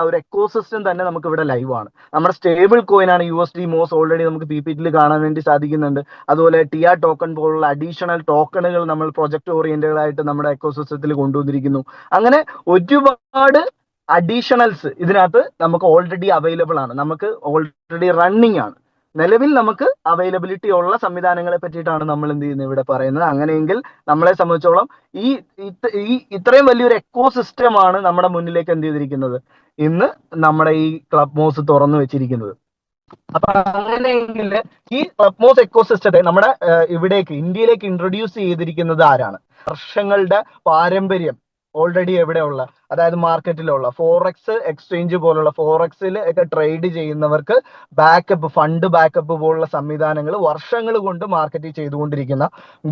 S1: ഒരു എക്കോസിസ്റ്റം തന്നെ നമുക്ക് ഇവിടെ ലൈവ് ആണ്. നമ്മുടെ സ്റ്റേബിൾ കോയിൻ ആണ് USD മോസ്, ഓൾറെഡി നമുക്ക് PPT കാണാൻ വേണ്ടി സാധിക്കുന്നുണ്ട്. അതുപോലെ TR ടോക്കൺ പോലുള്ള അഡീഷണൽ ടോക്കണുകൾ നമ്മൾ പ്രൊജക്ട് ഓറിയന്റഡ് ആയിട്ട് നമ്മുടെ എക്കോസിസ്റ്റത്തിൽ കൊണ്ടുവന്നിരിക്കുന്നു. അങ്ങനെ ഒരുപാട് അഡീഷണൽസ് ഇതിനകത്ത് നമുക്ക് ഓൾറെഡി അവൈലബിൾ ആണ്, നമുക്ക് ഓൾറെഡി റണ്ണിങ് ആണ്. നിലവിൽ നമുക്ക് അവൈലബിലിറ്റി ഉള്ള സംവിധാനങ്ങളെ പറ്റിയിട്ടാണ് നമ്മൾ എന്ത് ചെയ്യുന്നത് ഇവിടെ പറയുന്നത്. അങ്ങനെയെങ്കിൽ നമ്മളെ സംബന്ധിച്ചോളം ഈ ഇത്രയും വലിയൊരു എക്കോസിസ്റ്റമാണ് നമ്മുടെ മുന്നിലേക്ക് എന്ത് ചെയ്തിരിക്കുന്നത്, ഇന്ന് നമ്മുടെ ഈ ക്ലബ് മോസ് തുറന്നു വെച്ചിരിക്കുന്നത്. അപ്പൊ അങ്ങനെയെങ്കിൽ ഈ ക്ലബ് മോസ് എക്കോസിസ്റ്റത്തെ നമ്മുടെ ഇന്ത്യയിലേക്ക് ഇൻട്രൊഡ്യൂസ് ചെയ്തിരിക്കുന്നത് ആരാണ്? വർഷങ്ങളുടെ പാരമ്പര്യം ഓൾറെഡി എവിടെയുള്ള, അതായത് മാർക്കറ്റിലുള്ള ഫോറക്സ് എക്സ്ചേഞ്ച് പോലുള്ള ഫോറക്സിൽ ഒക്കെ ട്രേഡ് ചെയ്യുന്നവർക്ക് ഫണ്ട് ബാക്കപ്പ് പോലുള്ള സംവിധാനങ്ങൾ വർഷങ്ങൾ കൊണ്ട് മാർക്കറ്റിൽ ചെയ്തുകൊണ്ടിരിക്കുന്ന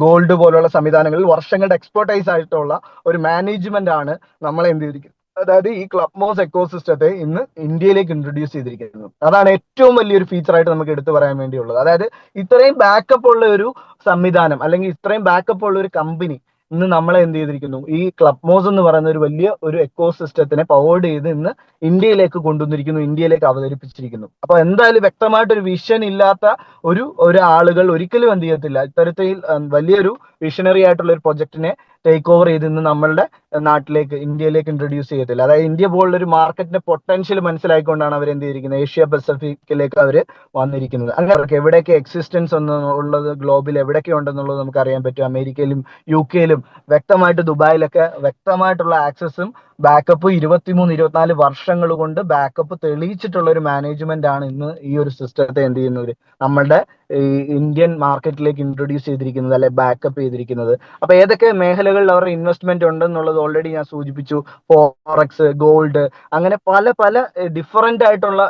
S1: ഗോൾഡ് പോലുള്ള സംവിധാനങ്ങളിൽ വർഷങ്ങളുടെ എക്സ്പെർട്ടൈസ് ആയിട്ടുള്ള ഒരു മാനേജ്മെന്റ് ആണ് നമ്മളെ എന്ത് ചെയ്തിരിക്കുന്നത്, അതായത് ഈ ക്ലബ് മോസ് എക്കോസിസ്റ്റത്തെ ഇന്ന് ഇന്ത്യയിലേക്ക് ഇൻട്രൊഡ്യൂസ് ചെയ്തിരിക്കുന്നത്. അതാണ് ഏറ്റവും വലിയൊരു ഫീച്ചർ ആയിട്ട് നമുക്ക് എടുത്തു പറയാൻ വേണ്ടിയുള്ളത്. അതായത് ഇത്രയും ബാക്കപ്പ് ഉള്ള ഒരു സംവിധാനം, അല്ലെങ്കിൽ ഇത്രയും ബാക്കപ്പ് ഉള്ള ഒരു കമ്പനി ഇന്ന് നമ്മളെ എന്ത് ചെയ്തിരിക്കുന്നു, ഈ ക്ലബ് മോസ് എന്ന് പറയുന്ന ഒരു വലിയ ഒരു എക്കോസിസ്റ്റത്തിനെ പവേർഡ് ചെയ്ത് ഇന്ന് ഇന്ത്യയിലേക്ക് കൊണ്ടുവന്നിരിക്കുന്നു, ഇന്ത്യയിലേക്ക് അവതരിപ്പിച്ചിരിക്കുന്നു. അപ്പൊ എന്തായാലും വ്യക്തമായിട്ടൊരു വിഷൻ ഇല്ലാത്ത ഒരു ആളുകൾ ഒരിക്കലും എന്ത് ചെയ്യത്തില്ല, ഇത്തരത്തിൽ വലിയൊരു വിഷണറി ആയിട്ടുള്ള ഒരു പ്രൊജക്ടിനെ ടേക്ക് ഓവർ ചെയ്ത് ഇന്ന് നമ്മളുടെ നാട്ടിലേക്ക്, ഇന്ത്യയിലേക്ക് ഇൻട്രൊഡ്യൂസ് ചെയ്യത്തില്ല. അതായത് ഇന്ത്യ പോലുള്ള ഒരു മാർക്കറ്റിന്റെ പൊട്ടൻഷ്യൽ മനസ്സിലാക്കിക്കൊണ്ടാണ് അവർ എന്ത് ചെയ്തിരിക്കുന്നത്, ഏഷ്യ പസഫിക്കിലേക്ക് അവർ വന്നിരിക്കുന്നത്. അങ്ങനെ അവർക്ക് എവിടെയൊക്കെ എക്സിസ്റ്റൻസ് ഉള്ളത് ഗ്ലോബിൽ എവിടെയൊക്കെ ഉണ്ടെന്നുള്ളത് നമുക്ക് അറിയാൻ പറ്റും. അമേരിക്കയിലും UK-യിലും വ്യക്തമായിട്ട്, ദുബായിലൊക്കെ വ്യക്തമായിട്ടുള്ള ആക്സസും ബാക്കപ്പ് 23-24 വർഷങ്ങൾ കൊണ്ട് ബാക്കപ്പ് തെളിയിച്ചിട്ടുള്ള ഒരു മാനേജ്മെന്റ് ആണ് ഇന്ന് ഈ ഒരു സിസ്റ്റത്തെ എന്ത് ചെയ്യുന്നത്, നമ്മളുടെ ഈ ഇന്ത്യൻ മാർക്കറ്റിലേക്ക് ഇൻട്രൊഡ്യൂസ് ചെയ്തിരിക്കുന്നത്, അല്ലെ ബാക്കപ്പ് ചെയ്തിരിക്കുന്നത്. അപ്പൊ ഏതൊക്കെ മേഖലകളിൽ അവരുടെ ഇൻവെസ്റ്റ്മെന്റ് ഉണ്ടെന്നുള്ളത് ഓൾറെഡി ഞാൻ സൂചിപ്പിച്ചു. ഫോറക്സ്, ഗോൾഡ്, അങ്ങനെ പല പല ഡിഫറെന്റ് ആയിട്ടുള്ള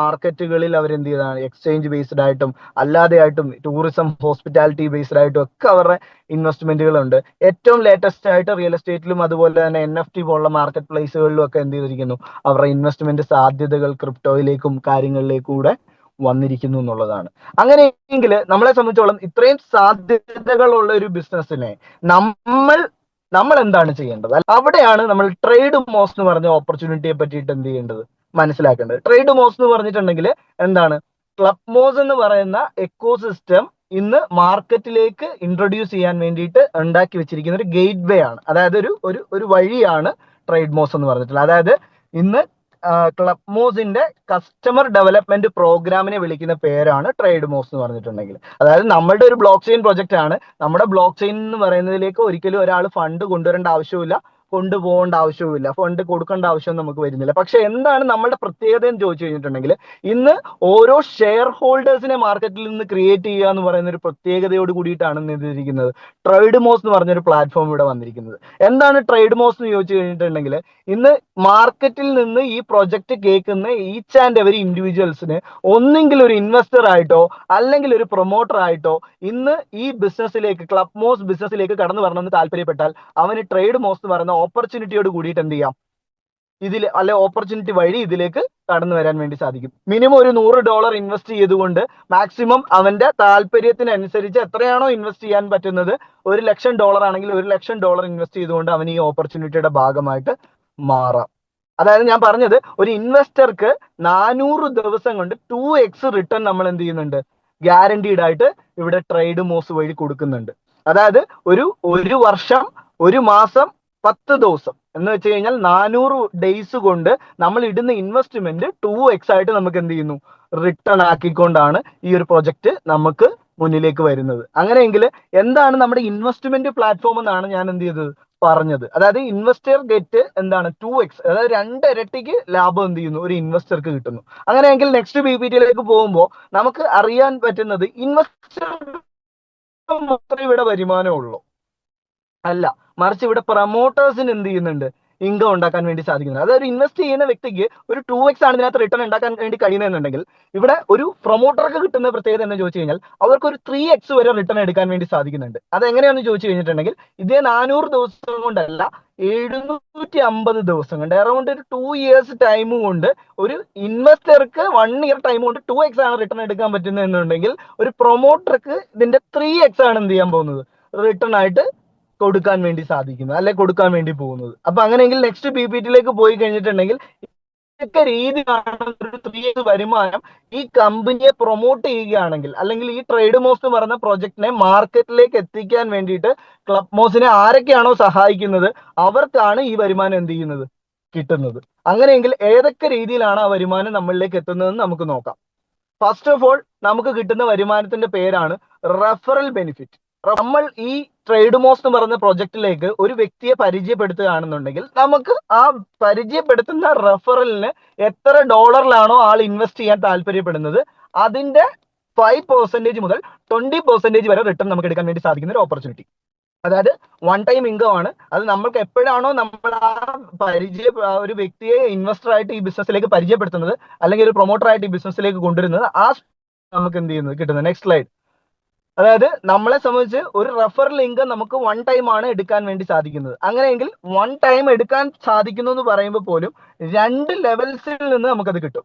S1: മാർക്കറ്റുകളിൽ അവർ എന്ത് ചെയ്തതാണ്, എക്സ്ചേഞ്ച് ബേസ്ഡ് ആയിട്ടും അല്ലാതെ ആയിട്ടും ടൂറിസം, ഹോസ്പിറ്റാലിറ്റി ബേസ്ഡ് ആയിട്ടും ഒക്കെ അവരുടെ ഇൻവെസ്റ്റ്മെന്റുകളുണ്ട്. ഏറ്റവും ലേറ്റസ്റ്റ് ആയിട്ട് റിയൽ എസ്റ്റേറ്റിലും അതുപോലെ തന്നെ NFT പോലുള്ള മാർക്കറ്റ് പ്ലേസുകളിലും ഒക്കെ എന്ത് ചെയ്തിരിക്കുന്നു, അവരുടെ ഇൻവെസ്റ്റ്മെന്റ് സാധ്യതകൾ ക്രിപ്റ്റോയിലേക്കും കാര്യങ്ങളിലേക്കും കൂടെ വന്നിരിക്കുന്നു എന്നുള്ളതാണ്. അങ്ങനെയെങ്കിൽ നമ്മളെ സംബന്ധിച്ചോളം ഇത്രയും സാധ്യതകളുള്ള ഒരു ബിസിനസ്സിനെ നമ്മൾ എന്താണ് ചെയ്യേണ്ടത്? അവിടെയാണ് നമ്മൾ ട്രേഡ് മോസ് എന്ന് പറഞ്ഞ ഓപ്പർച്യൂണിറ്റിയെ പറ്റിയിട്ട് എന്ത് ചെയ്യേണ്ടത്, മനസ്സിലാക്കേണ്ടത്. ട്രേഡ് മോസ് എന്ന് പറഞ്ഞിട്ടുണ്ടെങ്കിൽ എന്താണ്, ക്ലബ് മോസ് എന്ന് പറയുന്ന എക്കോസിസ്റ്റം ഇന്ന് മാർക്കറ്റിലേക്ക് ഇൻട്രൊഡ്യൂസ് ചെയ്യാൻ വേണ്ടിയിട്ട് ഉണ്ടാക്കി വെച്ചിരിക്കുന്ന ഒരു ഗേറ്റ് വേ ആണ്. അതായത് ഒരു വഴിയാണ് ട്രേഡ് മോസ് എന്ന് പറഞ്ഞിട്ടുള്ളത്. അതായത് ഇന്ന് ക്ലബ് മോസിന്റെ കസ്റ്റമർ ഡെവലപ്മെന്റ് പ്രോഗ്രാമിനെ വിളിക്കുന്ന പേരാണ് ട്രേഡ് മോസ് എന്ന് പറഞ്ഞിട്ടുണ്ടെങ്കിൽ. അതായത് നമ്മളുടെ ഒരു ബ്ലോക്ക് ചെയിൻ പ്രൊജക്ട് ആണ്. നമ്മുടെ ബ്ലോക്ക് ചെയിൻ എന്ന് പറയുന്നതിലേക്ക് ഒരിക്കലും ഒരാൾ ഫണ്ട് കൊണ്ടുവരേണ്ട ആവശ്യമില്ല, കൊണ്ടുപോകേണ്ട ആവശ്യവുമില്ല, ഫണ്ട് കൊടുക്കേണ്ട ആവശ്യം നമുക്ക് വരുന്നില്ല. പക്ഷെ എന്താണ് നമ്മളുടെ പ്രത്യേകത എന്ന് ചോദിച്ചു കഴിഞ്ഞിട്ടുണ്ടെങ്കിൽ, ഇന്ന് ഓരോ ഷെയർ ഹോൾഡേഴ്സിനെ മാർക്കറ്റിൽ നിന്ന് ക്രിയേറ്റ് ചെയ്യുക എന്ന് പറയുന്ന ഒരു പ്രത്യേകതയോട് കൂടിയിട്ടാണ് ചെയ്തിരിക്കുന്നത് ട്രേഡ് മോസ് എന്ന് പറഞ്ഞൊരു പ്ലാറ്റ്ഫോം ഇവിടെ വന്നിരിക്കുന്നത്. എന്താണ് ട്രേഡ് മോസ് എന്ന് ചോദിച്ചു കഴിഞ്ഞിട്ടുണ്ടെങ്കിൽ, ഇന്ന് മാർക്കറ്റിൽ നിന്ന് ഈ പ്രൊജക്ട് കേൾക്കുന്ന ഈച്ച് ആൻഡ് എവരി ഇൻഡിവിജ്വൽസിന് ഒന്നെങ്കിൽ ഒരു ഇൻവെസ്റ്റർ ആയിട്ടോ അല്ലെങ്കിൽ ഒരു പ്രൊമോട്ടർ ആയിട്ടോ ഇന്ന് ഈ ബിസിനസ്സിലേക്ക്, ക്ലബ് മോസ് ബിസിനസ്സിലേക്ക് കടന്നു വരണമെന്ന് താല്പര്യപ്പെട്ടാൽ അവന് ട്രേഡ് മോസ് എന്ന് പറയുന്ന ഓപ്പർച്യൂണിറ്റിയോട് കൂടിയിട്ട് എന്ത് ചെയ്യാം, അല്ലെ ഓപ്പർച്യൂണിറ്റി വഴി ഇതിലേക്ക് കടന്നു വരാൻ വേണ്ടി സാധിക്കും. മിനിമം ഒരു $100 ഇൻവെസ്റ്റ് ചെയ്തുകൊണ്ട് മാക്സിമം അവന്റെ താല്പര്യത്തിനനുസരിച്ച് എത്രയാണോ ഇൻവെസ്റ്റ് ചെയ്യാൻ പറ്റുന്നത്, $1,00,000 ആണെങ്കിൽ $1,00,000 ഇൻവെസ്റ്റ് ചെയ്തുകൊണ്ട് അവൻ ഈ ഓപ്പർച്യൂണിറ്റിയുടെ ഭാഗമായിട്ട് മാറാം. അതായത് ഞാൻ പറഞ്ഞത്, ഒരു ഇൻവെസ്റ്റർക്ക് 400 ദിവസം കൊണ്ട് 2x റിട്ടേൺ നമ്മൾ എന്ത് ചെയ്യുന്നുണ്ട്, ഗ്യാരണ്ടീഡ് ആയിട്ട് ഇവിടെ ട്രേഡ് മോസ് വഴി കൊടുക്കുന്നുണ്ട്. അതായത് ഒരു വർഷം, ഒരു മാസം, 10 ദിവസം എന്ന് വെച്ച് കഴിഞ്ഞാൽ 400 ഡേയ്സ് കൊണ്ട് നമ്മൾ ഇടുന്ന ഇൻവെസ്റ്റ്മെന്റ് 2x ആയിട്ട് നമുക്ക് എന്ത് ചെയ്യുന്നു, റിട്ടേൺ ആക്കിക്കൊണ്ടാണ് ഈ ഒരു പ്രൊജക്ട് നമുക്ക് മുന്നിലേക്ക് വരുന്നത്. അങ്ങനെയെങ്കിൽ എന്താണ് നമ്മുടെ ഇൻവെസ്റ്റ്മെന്റ് പ്ലാറ്റ്ഫോം എന്നാണ് ഞാൻ എന്ത് ചെയ്തത്, പറഞ്ഞത്. അതായത് ഇൻവെസ്റ്റർ ഗെറ്റ് എന്താണ് 2x, അതായത് 2 ഇരട്ടിക്ക് ലാഭം എന്ത് ചെയ്യുന്നു, ഒരു ഇൻവെസ്റ്റർക്ക് കിട്ടുന്നു. അങ്ങനെയെങ്കിൽ നെക്സ്റ്റ് PPT-യിലേക്ക് പോകുമ്പോൾ നമുക്ക് അറിയാൻ പറ്റുന്നത്, ഇൻവെസ്റ്റർ മാത്രമേ ഇവിടെ വരുമാനമുള്ളൂ അല്ല, മറിച്ച് ഇവിടെ പ്രൊമോട്ടേഴ്സിന് എന്ത് ചെയ്യുന്നുണ്ട്, ഇൻകം ഉണ്ടാക്കാൻ വേണ്ടി സാധിക്കുന്നുണ്ട്. അതായത് ഇൻവെസ്റ്റ് ചെയ്യുന്ന വ്യക്തിക്ക് ഒരു 2x ആണ് ഇതിനകത്ത് റിട്ടേൺ ഉണ്ടാക്കാൻ വേണ്ടി കഴിയുന്നുണ്ടെങ്കിൽ, ഇവിടെ ഒരു പ്രൊമോട്ടർക്ക് കിട്ടുന്ന പ്രത്യേകത എന്ന് ചോദിച്ചു കഴിഞ്ഞാൽ അവർക്ക് ഒരു 3x വരെ റിട്ടേൺ എടുക്കാൻ വേണ്ടി സാധിക്കുന്നുണ്ട്. അത് എങ്ങനെയാണെന്ന് ചോദിച്ചു കഴിഞ്ഞിട്ടുണ്ടെങ്കിൽ, ഇതേ 400 ദിവസം കൊണ്ടല്ല, 750 ദിവസം കൊണ്ട്, അറൗണ്ട് ഒരു 2 years ടൈം കൊണ്ട്, ഒരു ഇൻവെസ്റ്റർക്ക് 1 year ടൈം കൊണ്ട് 2x ആണ് റിട്ടേൺ എടുക്കാൻ പറ്റുന്നത് എന്നുണ്ടെങ്കിൽ, ഒരു പ്രൊമോട്ടർക്ക് ഇതിന്റെ 3x ആണ് എന്ത് ചെയ്യാൻ പോകുന്നത്, റിട്ടേൺ ആയിട്ട് കൊടുക്കാൻ വേണ്ടി സാധിക്കുന്നത്, അല്ലെ കൊടുക്കാൻ വേണ്ടി പോകുന്നത്. അപ്പൊ അങ്ങനെയെങ്കിൽ നെക്സ്റ്റ് PPT-യിലേക്ക് പോയി കഴിഞ്ഞിട്ടുണ്ടെങ്കിൽ ഇതൊക്കെ രീതിയാണ് ഒരു 3x വരുമാനം ഈ കമ്പനിയെ പ്രൊമോട്ട് ചെയ്യുകയാണെങ്കിൽ, അല്ലെങ്കിൽ ഈ ട്രേഡ് മോസ് എന്ന് പറയുന്ന പ്രൊജക്ടിനെ മാർക്കറ്റിലേക്ക് എത്തിക്കാൻ വേണ്ടിയിട്ട് ക്ലബ് മോസിനെ ആരൊക്കെയാണോ സഹായിക്കുന്നത് അവർക്കാണ് ഈ വരുമാനം എന്ത് ചെയ്യുന്നത്, കിട്ടുന്നത്. അങ്ങനെയെങ്കിൽ ഏതൊക്കെ രീതിയിലാണ് ആ വരുമാനം നമ്മളിലേക്ക് എത്തുന്നതെന്ന് നമുക്ക് നോക്കാം. ഫസ്റ്റ് ഓഫ് ഓൾ നമുക്ക് കിട്ടുന്ന വരുമാനത്തിന്റെ പേരാണ് റെഫറൽ ബെനിഫിറ്റ്. നമ്മൾ ഈ ട്രേഡ് മോസ് എന്ന് പറയുന്ന പ്രൊജക്ടിലേക്ക് ഒരു വ്യക്തിയെ പരിചയപ്പെടുത്തുകയാണെന്നുണ്ടെങ്കിൽ, നമുക്ക് ആ പരിചയപ്പെടുത്തുന്ന റെഫറലിന് എത്ര ഡോളറിലാണോ ആൾ ഇൻവെസ്റ്റ് ചെയ്യാൻ താല്പര്യപ്പെടുന്നത് അതിന്റെ 5% മുതൽ 20% വരെ റിട്ടേൺ നമുക്ക് എടുക്കാൻ വേണ്ടി സാധിക്കുന്ന ഒരു ഓപ്പർച്യൂണിറ്റി. അതായത് വൺ ടൈം ഇൻകം ആണ്. അത് നമ്മൾക്ക് എപ്പോഴാണോ നമ്മൾ ഒരു വ്യക്തിയെ ഇൻവെസ്റ്റർ ആയിട്ട് ഈ ബിസിനസ്സിലേക്ക് പരിചയപ്പെടുത്തുന്നത്, അല്ലെങ്കിൽ ഒരു പ്രൊമോട്ടർ ആയിട്ട് ഈ ബിസിനസ്സിലേക്ക് കൊണ്ടുവരുന്നത്, ആ നമുക്ക് എന്ത് ചെയ്യുന്നത്, കിട്ടുന്നത്. Next slide. അതായത് നമ്മളെ സംബന്ധിച്ച് ഒരു റെഫറൽ ഇൻകം നമുക്ക് വൺ ടൈം ആണ് എടുക്കാൻ വേണ്ടി സാധിക്കുന്നത്. അങ്ങനെയെങ്കിൽ വൺ ടൈം എടുക്കാൻ സാധിക്കുന്നു എന്ന് പറയുമ്പോൾ പോലും 2 ലെവൽസിൽ നിന്ന് നമുക്കത് കിട്ടും.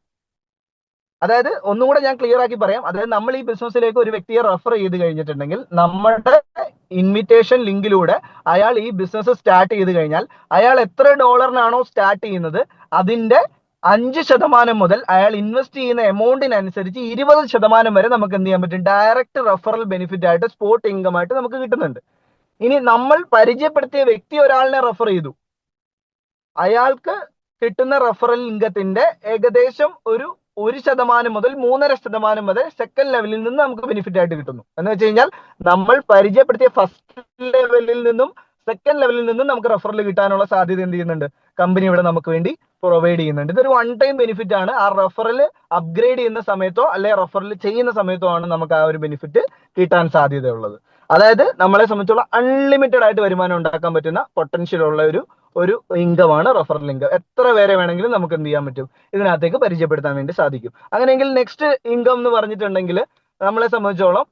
S1: അതായത് ഒന്നും കൂടെ ഞാൻ ക്ലിയർ ആക്കി പറയാം. അതായത് നമ്മൾ ഈ ബിസിനസ്സിലേക്ക് ഒരു വ്യക്തിയെ റെഫർ ചെയ്ത് കഴിഞ്ഞിട്ടുണ്ടെങ്കിൽ, നമ്മുടെ ഇൻവിറ്റേഷൻ ലിങ്കിലൂടെ അയാൾ ഈ ബിസിനസ് സ്റ്റാർട്ട് ചെയ്ത് കഴിഞ്ഞാൽ, അയാൾ എത്ര ഡോളറിനാണോ സ്റ്റാർട്ട് ചെയ്യുന്നത് അതിന്റെ 5% മുതൽ അയാൾ ഇൻവെസ്റ്റ് ചെയ്യുന്ന എമൗണ്ടിനനുസരിച്ച് 20% വരെ നമുക്ക് എന്ത് ചെയ്യാൻ പറ്റും, ഡയറക്റ്റ് റെഫറൽ ബെനിഫിറ്റ് ആയിട്ട്, സ്പോട്ട് ഇൻകം ആയിട്ട് നമുക്ക് കിട്ടുന്നുണ്ട്. ഇനി നമ്മൾ പരിചയപ്പെടുത്തിയ വ്യക്തി ഒരാളിനെ റെഫർ ചെയ്തു, അയാൾക്ക് കിട്ടുന്ന റെഫറൽ ഇൻകത്തിന്റെ ഏകദേശം ഒരു 1% മുതൽ 3.5% വരെ സെക്കൻഡ് ലെവലിൽ നിന്ന് നമുക്ക് ബെനിഫിറ്റ് ആയിട്ട് കിട്ടുന്നു. എന്ന് വെച്ച് കഴിഞ്ഞാൽ നമ്മൾ പരിചയപ്പെടുത്തിയ ഫസ്റ്റ് ലെവലിൽ നിന്നും സെക്കൻഡ് ലെവലിൽ നിന്നും നമുക്ക് റെഫറൽ കിട്ടാനുള്ള സാധ്യത എന്ത് ചെയ്യുന്നുണ്ട്, കമ്പനി ഇവിടെ നമുക്ക് വേണ്ടി പ്രൊവൈഡ് ചെയ്യുന്നുണ്ട്. ഇതൊരു വൺ ടൈം ബെനിഫിറ്റ് ആണ്. ആ റെഫറൽ അപ്ഗ്രേഡ് ചെയ്യുന്ന സമയത്തോ അല്ലെ റെഫറൽ ചെയ്യുന്ന സമയത്തോ ആണ് നമുക്ക് ആ ഒരു ബെനിഫിറ്റ് കിട്ടാൻ സാധ്യതയുള്ളത്. അതായത് നമ്മളെ സംബന്ധിച്ചുള്ള അൺലിമിറ്റഡ് ആയിട്ട് വരുമാനം ഉണ്ടാക്കാൻ പറ്റുന്ന പൊട്ടൻഷ്യൽ ഉള്ള ഒരു ഇൻകമാണ് റെഫറൽ ഇൻകം. എത്ര പേരെ വേണമെങ്കിലും നമുക്ക് എന്ത് ചെയ്യാൻ പറ്റും, ഇതിനകത്തേക്ക് പരിചയപ്പെടുത്താൻ വേണ്ടി സാധിക്കും. അങ്ങനെയെങ്കിൽ നെക്സ്റ്റ് ഇൻകം എന്ന് പറഞ്ഞിട്ടുണ്ടെങ്കിൽ നമ്മളെ സംബന്ധിച്ചോളം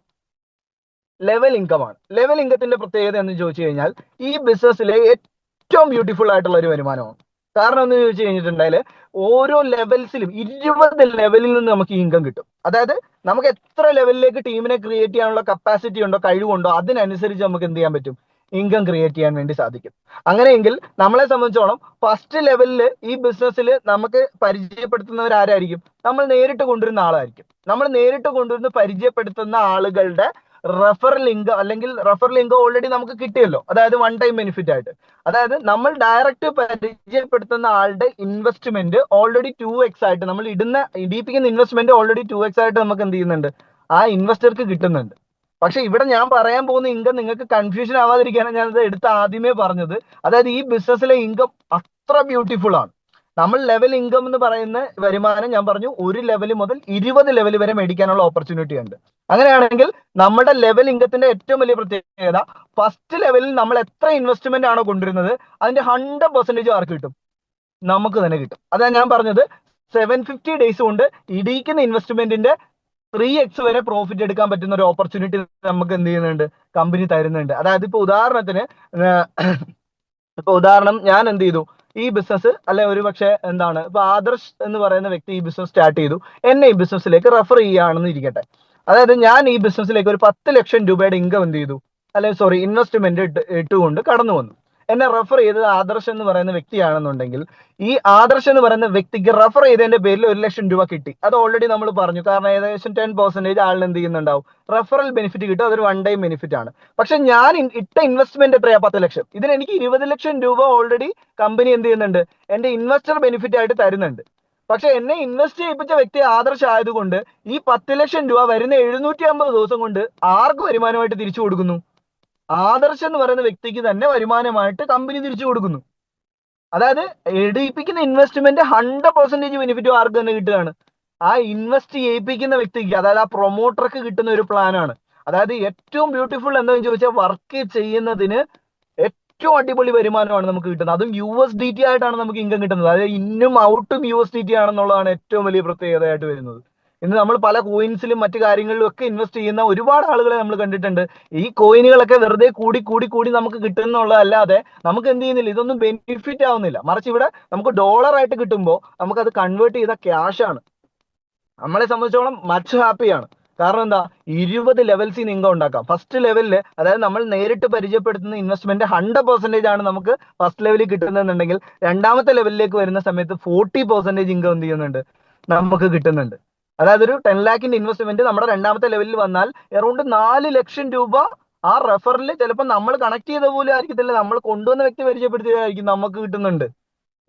S1: ലെവൽ ഇൻകം ആണ്. ലെവൽ ഇൻകത്തിന്റെ പ്രത്യേകത എന്ന് ചോദിച്ചു കഴിഞ്ഞാൽ ഈ ബിസിനസ്സിലെ ഏറ്റവും ബ്യൂട്ടിഫുൾ ആയിട്ടുള്ള ഒരു വരുമാനമാണ്. കാരണം എന്ന് ചോദിച്ചു കഴിഞ്ഞിട്ടുണ്ടെങ്കിൽ ഓരോ ലെവൽസിലും 20 ലെവലിൽ നിന്ന് നമുക്ക് ഇൻകം കിട്ടും. അതായത് നമുക്ക് എത്ര ലെവലിലേക്ക് ടീമിനെ ക്രിയേറ്റ് ചെയ്യാനുള്ള കപ്പാസിറ്റി ഉണ്ടോ, കഴിവുണ്ടോ, അതിനനുസരിച്ച് നമുക്ക് എന്ത് ചെയ്യാൻ പറ്റും, ഇൻകം ക്രിയേറ്റ് ചെയ്യാൻ വേണ്ടി സാധിക്കും. അങ്ങനെയെങ്കിൽ നമ്മളെ സംബന്ധിച്ചോളം ഫസ്റ്റ് ലെവലിൽ ഈ ബിസിനസ്സിൽ നമുക്ക് പരിചയപ്പെടുത്തുന്നവർ ആരായിരിക്കും, നമ്മൾ നേരിട്ട് കൊണ്ടുവരുന്ന ആളായിരിക്കും. നമ്മൾ നേരിട്ട് കൊണ്ടുവരുന്ന പരിചയപ്പെടുത്തുന്ന ആളുകളുടെ റെഫറൽ ഇൻകം അല്ലെങ്കിൽ റെഫറൽ ഇൻകം ഓൾറെഡി നമുക്ക് കിട്ടിയല്ലോ. അതായത് വൺ ടൈം ബെനിഫിറ്റ് ആയിട്ട്. അതായത് നമ്മൾ ഡയറക്റ്റ് പരിചയപ്പെടുത്തുന്ന ആളുടെ ഇൻവെസ്റ്റ്മെന്റ് ഓൾറെഡി 2x ആയിട്ട്, നമ്മൾ ഇടിപ്പിക്കുന്ന ഇൻവെസ്റ്റ്മെന്റ് ഓൾറെഡി 2x ആയിട്ട് നമുക്ക് എന്ത് ചെയ്യുന്നുണ്ട്, ആ ഇൻവെസ്റ്റർക്ക് കിട്ടുന്നുണ്ട്. പക്ഷെ ഇവിടെ ഞാൻ പറയാൻ പോകുന്ന ഇൻകം നിങ്ങൾക്ക് കൺഫ്യൂഷൻ ആവാതിരിക്കാനാണ് ഞാനത് എടുത്ത് ആദ്യമേ പറഞ്ഞത്. അതായത് ഈ ബിസിനസ്സിലെ ഇൻകം അത്ര ബ്യൂട്ടിഫുൾ ആണ്. നമ്മൾ ലെവൽ ഇൻകം എന്ന് പറയുന്ന വരുമാനം ഞാൻ പറഞ്ഞു 1 ലെവൽ മുതൽ 20 ലെവൽ വരെ മേടിക്കാനുള്ള ഓപ്പർച്യൂണിറ്റി ഉണ്ട്. അങ്ങനെയാണെങ്കിൽ നമ്മുടെ ലെവൽ ഇൻകത്തിന്റെ ഏറ്റവും വലിയ പ്രത്യേകത, ഫസ്റ്റ് ലെവലിൽ നമ്മൾ എത്ര ഇൻവെസ്റ്റ്മെന്റ് ആണോ കൊണ്ടുവരുന്നത് അതിന്റെ 100% ആർക്ക് കിട്ടും, നമുക്ക് തന്നെ കിട്ടും. അതാണ് ഞാൻ പറഞ്ഞത്, 750 ഡേയ്സ് കൊണ്ട് ഇടിക്കുന്ന ഇൻവെസ്റ്റ്മെന്റിന്റെ 3x വരെ പ്രോഫിറ്റ് എടുക്കാൻ പറ്റുന്ന ഒരു ഓപ്പർച്യൂണിറ്റി നമുക്ക് എന്ത് ചെയ്യുന്നുണ്ട്, കമ്പനി തരുന്നുണ്ട്. അതായത് ഇപ്പൊ ഉദാഹരണം ഞാൻ എന്ത് ചെയ്തു, ഈ ബിസിനസ് അല്ലെ ഒരു പക്ഷെ എന്താണ് ഇപ്പൊ ആദർശ് എന്ന് പറയുന്ന വ്യക്തി ഈ ബിസിനസ് സ്റ്റാർട്ട് ചെയ്തു, എന്നെ ഈ ബിസിനസ്സിലേക്ക് റെഫർ ചെയ്യുകയാണെന്ന് ഇരിക്കട്ടെ. അതായത് ഞാൻ ഈ ബിസിനസ്സിലേക്ക് ഒരു 10 ലക്ഷം രൂപയുടെ ഇൻകം എന്ത് ചെയ്തു, ഇൻവെസ്റ്റ്മെന്റ് ഇട്ടുകൊണ്ട് കടന്നു വന്നു. എന്നെ റെഫർ ചെയ്തത് ആദർശ് എന്ന് പറയുന്ന വ്യക്തിയാണെന്നുണ്ടെങ്കിൽ ഈ ആദർശ് എന്ന് പറയുന്ന വ്യക്തിക്ക് റെഫർ ചെയ്തതിന്റെ പേരിൽ 1 ലക്ഷം രൂപ കിട്ടി. അത് ഓൾറെഡി നമ്മൾ പറഞ്ഞു. കാരണം ഏകദേശം 10% ആളിന് എന്ത് ചെയ്യുന്നുണ്ടാവും, റെഫറൽ ബെനിഫിറ്റ് കിട്ടും. അതൊരു വൺ ടൈം ബെനിഫിറ്റ് ആണ്. പക്ഷെ ഞാൻ ഇട്ട ഇൻവെസ്റ്റ്മെന്റ് എത്രയാ, 10 ലക്ഷം. ഇതിന് എനിക്ക് 20 ലക്ഷം രൂപ ഓൾറെഡി കമ്പനി എന്ത് ചെയ്യുന്നുണ്ട്, എന്റെ ഇൻവെസ്റ്റർ ബെനിഫിറ്റ് ആയിട്ട് തരുന്നുണ്ട്. പക്ഷെ എന്നെ ഇൻവെസ്റ്റ് ചെയ്യിപ്പിച്ച വ്യക്തി ആദർശ് ആയതുകൊണ്ട് ഈ 10 ലക്ഷം രൂപ വരുന്ന 750 ദിവസം കൊണ്ട് ആർക്ക് വരുമാനമായിട്ട് തിരിച്ചു കൊടുക്കുന്നു, ആദർശ് എന്ന് പറയുന്ന വ്യക്തിക്ക് തന്നെ വരുമാനമായിട്ട് കമ്പനി തിരിച്ചു കൊടുക്കുന്നു. അതായത് എടുപ്പിക്കുന്ന ഇൻവെസ്റ്റ്മെന്റ് 100% ബെനിഫിറ്റ് ആർക്ക് തന്നെ കിട്ടുകയാണ്, ആ ഇൻവെസ്റ്റ് ചെയ്യിപ്പിക്കുന്ന വ്യക്തിക്ക്, അതായത് ആ പ്രൊമോട്ടർക്ക് കിട്ടുന്ന ഒരു പ്ലാനാണ്. അതായത് ഏറ്റവും ബ്യൂട്ടിഫുൾ എന്താണെന്ന് ചോദിച്ചാൽ വർക്ക് ചെയ്യുന്നതിന് ഏറ്റവും അടിപൊളി വരുമാനമാണ് നമുക്ക് കിട്ടുന്നത്. അതും USDT ആയിട്ടാണ് നമുക്ക് ഇൻകം കിട്ടുന്നത്. അതായത് ഇന്നും ഔട്ടും USDT ആണെന്നുള്ളതാണ് ഏറ്റവും വലിയ പ്രത്യേകതയായിട്ട് വരുന്നത്. ഇന്ന് നമ്മൾ പല കോയിൻസിലും മറ്റു കാര്യങ്ങളിലും ഒക്കെ ഇൻവെസ്റ്റ് ചെയ്യുന്ന ഒരുപാട് ആളുകളെ നമ്മൾ കണ്ടിട്ടുണ്ട്. ഈ കോയിനുകളൊക്കെ വെറുതെ കൂടി കൂടി കൂടി നമുക്ക് കിട്ടുന്നുള്ളതല്ലാതെ നമുക്ക് എന്ത് ചെയ്യുന്നില്ല, ഇതൊന്നും ബെനിഫിറ്റ് ആവുന്നില്ല. മറിച്ച് ഇവിടെ നമുക്ക് ഡോളർ ആയിട്ട് കിട്ടുമ്പോൾ നമുക്ക് അത് കൺവേർട്ട് ചെയ്ത ക്യാഷ് ആണ്. നമ്മളെ സംബന്ധിച്ചോളം മച്ച് ഹാപ്പിയാണ്. കാരണം എന്താ, 20 ലെവൽസിൽ നിന്ന് ഇൻകം ഉണ്ടാക്കാം. ഫസ്റ്റ് ലെവലിൽ, അതായത് നമ്മൾ നേരിട്ട് പരിചയപ്പെടുത്തുന്ന ഇൻവെസ്റ്റ്മെന്റ് 100% ആണ് നമുക്ക് ഫസ്റ്റ് ലെവലിൽ കിട്ടുന്നുണ്ടെങ്കിൽ രണ്ടാമത്തെ ലെവലിലേക്ക് വരുന്ന സമയത്ത് 40% ഇൻകം എന്ത് ചെയ്യുന്നുണ്ട്, നമുക്ക് കിട്ടുന്നുണ്ട്. അതായത് ഒരു 10 ലാഖിന്റെ ഇൻവെസ്റ്റ്മെന്റ് നമ്മുടെ രണ്ടാമത്തെ ലെവലിൽ വന്നാൽ അറൗണ്ട് 4 ലക്ഷം രൂപ ആ റെഫറിൽ ചിലപ്പോൾ നമ്മൾ കണക്ട് ചെയ്ത പോലും ആയിരിക്കത്തില്ല, നമ്മൾ കൊണ്ടുവന്ന വ്യക്തി പരിചയപ്പെടുത്തിയതായിരിക്കും, നമുക്ക് കിട്ടുന്നുണ്ട്.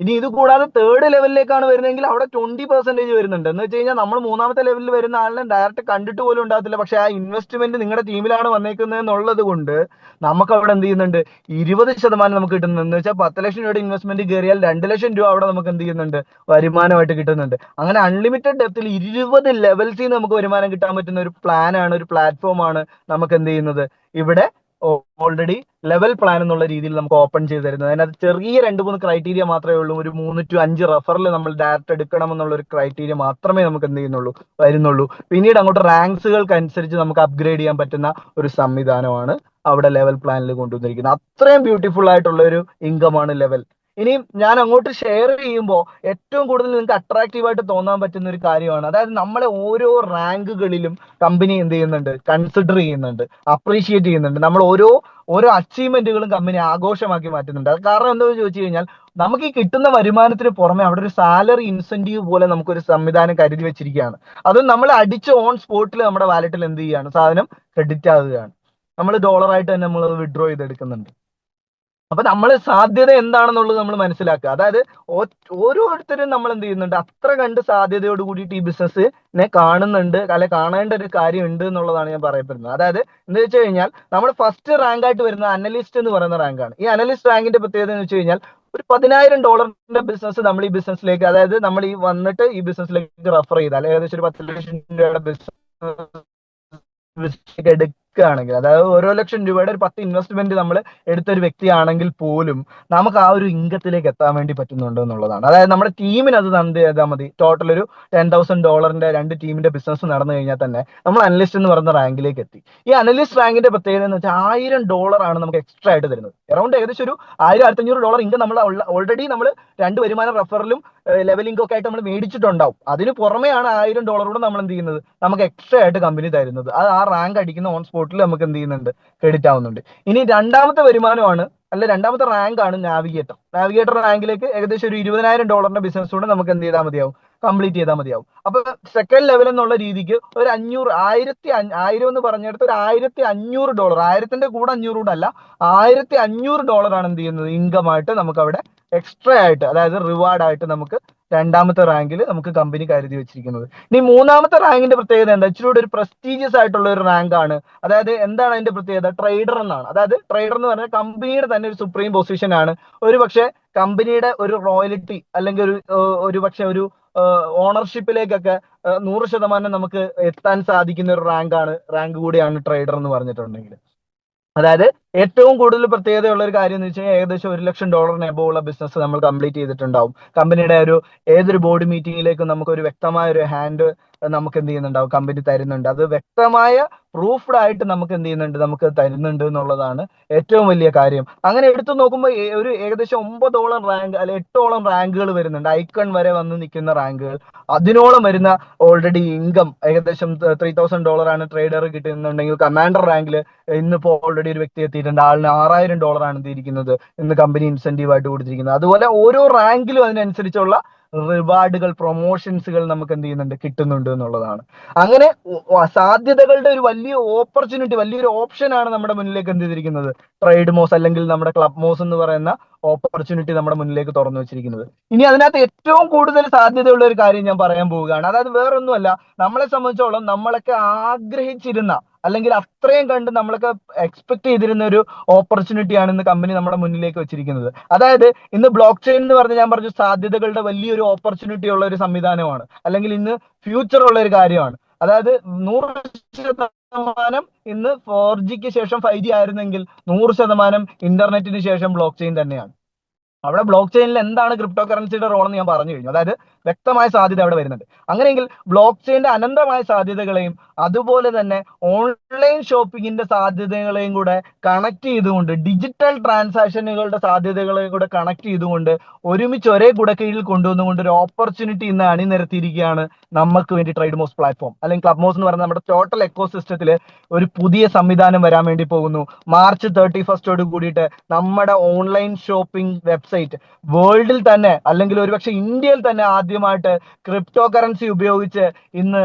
S1: ഇനി ഇത് കൂടാതെ തേർഡ് ലെവലിലേക്കാണ് വരുന്നതെങ്കിൽ അവിടെ 20% വരുന്നുണ്ട്. എന്ന് വെച്ച് കഴിഞ്ഞാൽ നമ്മൾ മൂന്നാമത്തെ ലെവലിൽ വരുന്ന ആളിനെ ഡയറക്റ്റ് കണ്ടിട്ട് പോലും ഉണ്ടാകത്തില്ല. പക്ഷെ ആ ഇൻവെസ്റ്റ്മെന്റ് നിങ്ങളുടെ ടീമിലാണ് വന്നേക്കുന്നത് എന്നുള്ളത് കൊണ്ട് നമുക്ക് അവിടെ എന്ത് ചെയ്യുന്നുണ്ട്, 20% നമുക്ക് കിട്ടുന്നുണ്ട്. എന്ന് വെച്ചാൽ 10 ലക്ഷം രൂപയുടെ ഇൻവെസ്റ്റ്മെന്റ് കയറിയാൽ 2 ലക്ഷം രൂപ അവിടെ നമുക്ക് എന്ത് ചെയ്യുന്നുണ്ട്, വരുമാനമായിട്ട് കിട്ടുന്നുണ്ട്. അങ്ങനെ അൺലിമിറ്റഡ് ഡെപ്തിൽ 20 ലെവൽസിൽ നമുക്ക് വരുമാനം കിട്ടാൻ പറ്റുന്ന ഒരു പ്ലാനാണ്, ഒരു പ്ലാറ്റ്ഫോമാണ് നമുക്ക് എന്ത് ചെയ്യുന്നത്, ഇവിടെ ഓൾറെഡി ലെവൽ പ്ലാൻ എന്നുള്ള രീതിയിൽ നമുക്ക് ഓപ്പൺ ചെയ്ത് തരുന്നത്. അതിനകത്ത് ചെറിയ 2-3 ക്രൈറ്റീരിയ മാത്രമേ ഉള്ളൂ. ഒരു 3 to 5 റെഫറിൽ നമ്മൾ ഡയറക്റ്റ് എടുക്കണം എന്നുള്ള ഒരു ക്രൈറ്റീരിയ മാത്രമേ നമുക്ക് എന്ത് ചെയ്യുന്നുള്ളൂ, വരുന്നുള്ളൂ. പിന്നീട് അങ്ങോട്ട് റാങ്ക്സുകൾക്ക് അനുസരിച്ച് നമുക്ക് അപ്ഗ്രേഡ് ചെയ്യാൻ പറ്റുന്ന ഒരു സംവിധാനമാണ് അവിടെ ലെവൽ പ്ലാനിൽ കൊണ്ടുവന്നിരിക്കുന്നത്. അത്രയും ബ്യൂട്ടിഫുൾ ആയിട്ടുള്ള ഒരു ഇൻകമാണ് ലെവൽ. ഇനി ഞാൻ അങ്ങോട്ട് ഷെയർ ചെയ്യുമ്പോൾ ഏറ്റവും കൂടുതൽ നിങ്ങൾക്ക് അട്രാക്റ്റീവ് ആയിട്ട് തോന്നാൻ പറ്റുന്ന ഒരു കാര്യമാണ്, അതായത് നമ്മളെ ഓരോ റാങ്കുകളിലും കമ്പനി എന്ത് ചെയ്യുന്നുണ്ട്, കൺസിഡർ ചെയ്യുന്നുണ്ട്, അപ്രീഷിയേറ്റ് ചെയ്യുന്നുണ്ട്. നമ്മൾ ഓരോ അച്ചീവ്മെന്റുകളും കമ്പനി ആഘോഷമാക്കി മാറ്റുന്നുണ്ട്. അത് കാരണം എന്താണെന്ന് ചോദിച്ചു കഴിഞ്ഞാൽ നമുക്ക് ഈ കിട്ടുന്ന വരുമാനത്തിന് പുറമെ അവിടെ ഒരു സാലറി ഇൻസെന്റീവ് പോലെ നമുക്കൊരു സംവിധാനം കരുതി വെച്ചിരിക്കുകയാണ്. അതും നമ്മൾ അടിച്ച് ഓൺ സ്പോട്ടിൽ നമ്മുടെ വാലറ്റിൽ എന്ത് ചെയ്യുകയാണ്, സാധനം ക്രെഡിറ്റ് ആകുകയാണ്. നമ്മൾ ഡോളറായിട്ട് തന്നെ നമ്മൾ വിഡ്രോ ചെയ്തെടുക്കുന്നുണ്ട്. അപ്പൊ നമ്മൾ സാധ്യത എന്താണെന്നുള്ളത് നമ്മൾ മനസ്സിലാക്കുക. അതായത് ഓരോരുത്തരും നമ്മൾ എന്ത് ചെയ്യുന്നുണ്ട്, അത്ര കണ്ട് സാധ്യതയോട് കൂടിയിട്ട് ഈ ബിസിനസ്സിനെ കാണുന്നുണ്ട്, അല്ലെ കാണേണ്ട ഒരു കാര്യം ഉണ്ട് എന്നുള്ളതാണ് ഞാൻ പറയപ്പെടുന്നത്. അതായത് എന്ന് വെച്ച് കഴിഞ്ഞാൽ നമ്മൾ ഫസ്റ്റ് റാങ്ക് ആയിട്ട് വരുന്ന അനലിസ്റ്റ് എന്ന് പറയുന്ന റാങ്കാണ്. ഈ അനലിസ്റ്റ് റാങ്കിന്റെ പ്രത്യേകത എന്ന് വെച്ച് കഴിഞ്ഞാൽ ഒരു $10,000 ബിസിനസ് നമ്മൾ ഈ ബിസിനസ്സിലേക്ക്, അതായത് നമ്മൾ ഈ വന്നിട്ട് ഈ ബിസിനസ്സിലേക്ക് റെഫർ ചെയ്താൽ ഏകദേശം ഒരു 10 ലക്ഷം രൂപയുടെ ബിസിനസ് എടുക്കുകയാണെങ്കിൽ, അതായത് ഓരോ ലക്ഷം രൂപയുടെ ഒരു 10 ഇൻവെസ്റ്റ്മെന്റ് നമ്മൾ എടുത്തൊരു വ്യക്തിയാണെങ്കിൽ പോലും നമുക്ക് ആ ഒരു ഇൻകത്തിലേക്ക് എത്താൻ വേണ്ടി പറ്റുന്നുണ്ട് എന്നുള്ളതാണ്. അതായത് നമ്മുടെ ടീമിന് അത് എന്ത് ചെയ്താൽ മതി, ടോട്ടൽ ഒരു $10,000 രണ്ട് ടീമിന്റെ ബിസിനസ് നടന്നു കഴിഞ്ഞാൽ തന്നെ നമ്മൾ അനലിസ്റ്റ് എന്ന് പറയുന്ന റാങ്കിലേക്ക് എത്തി. ഈ അനലിസ്റ്റ് റാങ്കിന്റെ പ്രത്യേകത എന്ന് വെച്ചാൽ $1,000 ആണ് നമുക്ക് എക്സ്ട്രാ ആയിട്ട് തരുന്നത്. അറൗണ്ട് ഏകദേശം ഒരു $1,000-1,500 ഇൻകം നമ്മൾ ഓൾറെഡി നമ്മൾ 2 വരുമാന റെഫറലും ലെവലിംഗ് ഒക്കെ ആയിട്ട് നമ്മൾ മേടിച്ചിട്ടുണ്ടാവും. അതിന് പുറമെയാണ് $1,000 കൂടെ നമ്മൾ എന്ത് ചെയ്യുന്നത്, നമുക്ക് എക്സ്ട്രാ ആയിട്ട് കമ്പനി തരുന്നത്. അത് ആ റാങ്ക് അടിക്കുന്ന ഓൺ സ്പോട്ടിൽ നമുക്ക് എന്ത് ചെയ്യുന്നുണ്ട്, ക്രെഡിറ്റ് ആവുന്നുണ്ട്. ഇനി രണ്ടാമത്തെ വരുമാനമാണ്, അല്ല രണ്ടാമത്തെ റാങ്ക് ആണ് നാവിഗേറ്റർ റാങ്കിലേക്ക് ഏകദേശം ഒരു $20,000 ബിസിനസ് കൂടെ നമുക്ക് എന്ത് ചെയ്താൽ മതിയാവും, കംപ്ലീറ്റ് ചെയ്താൽ മതിയാവും. അപ്പൊ സെക്കൻഡ് ലെവൽ എന്നുള്ള രീതിക്ക് ഒരു 1000 എന്ന് പറഞ്ഞെടുത്ത് ഒരു $1,500, 1000ന്റെ കൂടെ 500 കൂടെ അല്ല, $1,500 ആണ് എന്ത് ചെയ്യുന്നത്, ഇൻകം ആയിട്ട് നമുക്ക് അവിടെ എക്സ്ട്രാ ആയിട്ട്, അതായത് റിവാർഡ് ആയിട്ട് നമുക്ക് രണ്ടാമത്തെ റാങ്കിൽ നമുക്ക് കമ്പനി കരുതി വെച്ചിരിക്കുന്നത്. ഇനി മൂന്നാമത്തെ റാങ്കിന്റെ പ്രത്യേകത എന്താ, ഇച്ചിരി കൂടെ ഒരു പ്രസ്റ്റീജിയസ് ആയിട്ടുള്ള ഒരു റാങ്ക് ആണ്. അതായത് എന്താണ് അതിന്റെ പ്രത്യേകത, ട്രേഡർ എന്നാണ്. അതായത് ട്രേഡർ എന്ന് പറഞ്ഞാൽ കമ്പനിയുടെ തന്നെ ഒരു സുപ്രീം പൊസിഷൻ ആണ്. ഒരു പക്ഷേ കമ്പനിയുടെ ഒരു റോയലിറ്റി അല്ലെങ്കിൽ ഒരു പക്ഷെ ഒരു ഓണർഷിപ്പിലേക്കൊക്കെ 100% നമുക്ക് എത്താൻ സാധിക്കുന്ന ഒരു റാങ്ക് കൂടിയാണ് ട്രേഡർ എന്ന് പറഞ്ഞിട്ടുണ്ടെങ്കിൽ. അതായത് ഏറ്റവും കൂടുതൽ പ്രത്യേകതയുള്ള ഒരു കാര്യം എന്ന് വെച്ച് കഴിഞ്ഞാൽ ഏകദേശം $1,00,000 എബോവ് ഉള്ള ബിസിനസ് നമ്മൾ കംപ്ലീറ്റ് ചെയ്തിട്ടുണ്ടാവും. കമ്പനിയുടെ ഏതൊരു ബോർഡ് മീറ്റിംഗിലേക്കും നമുക്ക് ഒരു വ്യക്തമായ ഒരു ഹാൻഡ് നമുക്ക് എന്ത് ചെയ്യുന്നുണ്ടാവും, കമ്പനി തരുന്നുണ്ട്. അത് വ്യക്തമായ പ്രൂഫ്ഡ് ആയിട്ട് നമുക്ക് എന്ത് ചെയ്യുന്നുണ്ട്, നമുക്ക് തരുന്നുണ്ട് എന്നുള്ളതാണ് ഏറ്റവും വലിയ കാര്യം. അങ്ങനെ എടുത്തു നോക്കുമ്പോൾ ഒരു ഏകദേശം 9ഓളം റാങ്ക് അല്ലെ 8ഓളം റാങ്കുകൾ വരുന്നുണ്ട്. ഐക്കൺ വരെ വന്ന് നിൽക്കുന്ന റാങ്കുകൾ, അതിനോളം വരുന്ന ഓൾറെഡി ഇൻകം ഏകദേശം $3,000 ആണ് ട്രേഡർ കിട്ടുന്നുണ്ടെങ്കിൽ, കമാൻഡർ റാങ്കിൽ ഇന്നിപ്പോ ഓൾറെഡി ഒരു വ്യക്തി എത്തിയിട്ടുണ്ട്, ആളിന് $6,000 ആണ് എന്തിരിക്കുന്നത് ഇന്ന് കമ്പനി ഇൻസെന്റീവ് ആയിട്ട് കൊടുത്തിരിക്കുന്നത്. അതുപോലെ ഓരോ റാങ്കിലും അതിനനുസരിച്ചുള്ള റിവാർഡുകൾ, പ്രൊമോഷൻസുകൾ നമുക്ക് എന്ത് ചെയ്യുന്നുണ്ട്, കിട്ടുന്നുണ്ട് എന്നുള്ളതാണ്. അങ്ങനെ സാധ്യതകളുടെ ഒരു വലിയ ഓപ്പർച്യൂണിറ്റി, വലിയൊരു ഓപ്ഷൻ ആണ് നമ്മുടെ മുന്നിലേക്ക് എന്ത് ചെയ്തിരിക്കുന്നത്, ട്രേഡ് മോസ് അല്ലെങ്കിൽ നമ്മുടെ ക്ലബ് മോസ് എന്ന് പറയുന്ന ഓപ്പർച്യൂണിറ്റി നമ്മുടെ മുന്നിലേക്ക് തുറന്നു വെച്ചിരിക്കുന്നത്. ഇനി അതിനകത്ത് ഏറ്റവും കൂടുതൽ സാധ്യതയുള്ള ഒരു കാര്യം ഞാൻ പറയാൻ പോവുകയാണ്. അതായത് വേറൊന്നുമല്ല, നമ്മളെ സംബന്ധിച്ചോളം നമ്മളൊക്കെ ആഗ്രഹിച്ചിരുന്ന അല്ലെങ്കിൽ അത്രയും കണ്ട് നമ്മളൊക്കെ എക്സ്പെക്ട് ചെയ്തിരുന്ന ഒരു ഓപ്പർച്യൂണിറ്റിയാണ് ഇന്ന് കമ്പനി നമ്മുടെ മുന്നിലേക്ക് വെച്ചിരിക്കുന്നത്. അതായത് ഇന്ന് ബ്ലോക്ക് ചെയിൻ എന്ന് പറഞ്ഞ് ഞാൻ പറഞ്ഞു സാധ്യതകളുടെ വലിയൊരു ഓപ്പർച്യൂണിറ്റി ഉള്ള ഒരു സംവിധാനമാണ്, അല്ലെങ്കിൽ ഇന്ന് ഫ്യൂച്ചർ ഉള്ള ഒരു കാര്യമാണ്. അതായത് 100% ഇന്ന് 4Gക്ക് ശേഷം 5G ആയിരുന്നെങ്കിൽ 100% ഇന്റർനെറ്റിന് ശേഷം ബ്ലോക്ക് ചെയിൻ തന്നെയാണ്. അവിടെ ബ്ലോക്ക് ചെയിനിൽ എന്താണ് ക്രിപ്റ്റോ കറൻസിയുടെ റോൾ എന്ന് ഞാൻ പറഞ്ഞു കഴിഞ്ഞു. അതായത് വ്യക്തമായ സാധ്യത അവിടെ വരുന്നുണ്ട്. അങ്ങനെയെങ്കിൽ ബ്ലോക്ക് ചെയിന്റെ അനന്തമായ സാധ്യതകളെയും അതുപോലെ തന്നെ ഓൺലൈൻ ഷോപ്പിങ്ങിന്റെ സാധ്യതകളെയും കൂടെ കണക്ട് ചെയ്തുകൊണ്ട്, ഡിജിറ്റൽ ട്രാൻസാക്ഷനുകളുടെ സാധ്യതകളെയും കൂടെ കണക്ട് ചെയ്തുകൊണ്ട് ഒരുമിച്ച് ഒരേ കുടക്കീഴിൽ കൊണ്ടുവന്നുകൊണ്ട് ഒരു ഓപ്പർച്യൂണിറ്റി ഇന്ന് അണിനിരത്തിയിരിക്കുകയാണ് നമുക്ക് വേണ്ടി ട്രേഡ് മോസ് പ്ലാറ്റ്ഫോം അല്ലെങ്കിൽ ക്ലബ് മോസ് എന്ന് പറയുന്ന നമ്മുടെ ടോട്ടൽ എക്കോ സിസ്റ്റത്തിൽ ഒരു പുതിയ സംവിധാനം വരാൻ വേണ്ടി പോകുന്നു. March 31 കൂടിയിട്ട് നമ്മുടെ ഓൺലൈൻ ഷോപ്പിംഗ് വെബ്സൈറ്റ് വേൾഡിൽ തന്നെ അല്ലെങ്കിൽ ഒരുപക്ഷെ ഇന്ത്യയിൽ തന്നെ ആദ്യമായിട്ട് ക്രിപ്റ്റോ കറൻസി ഉപയോഗിച്ച് ഇന്ന്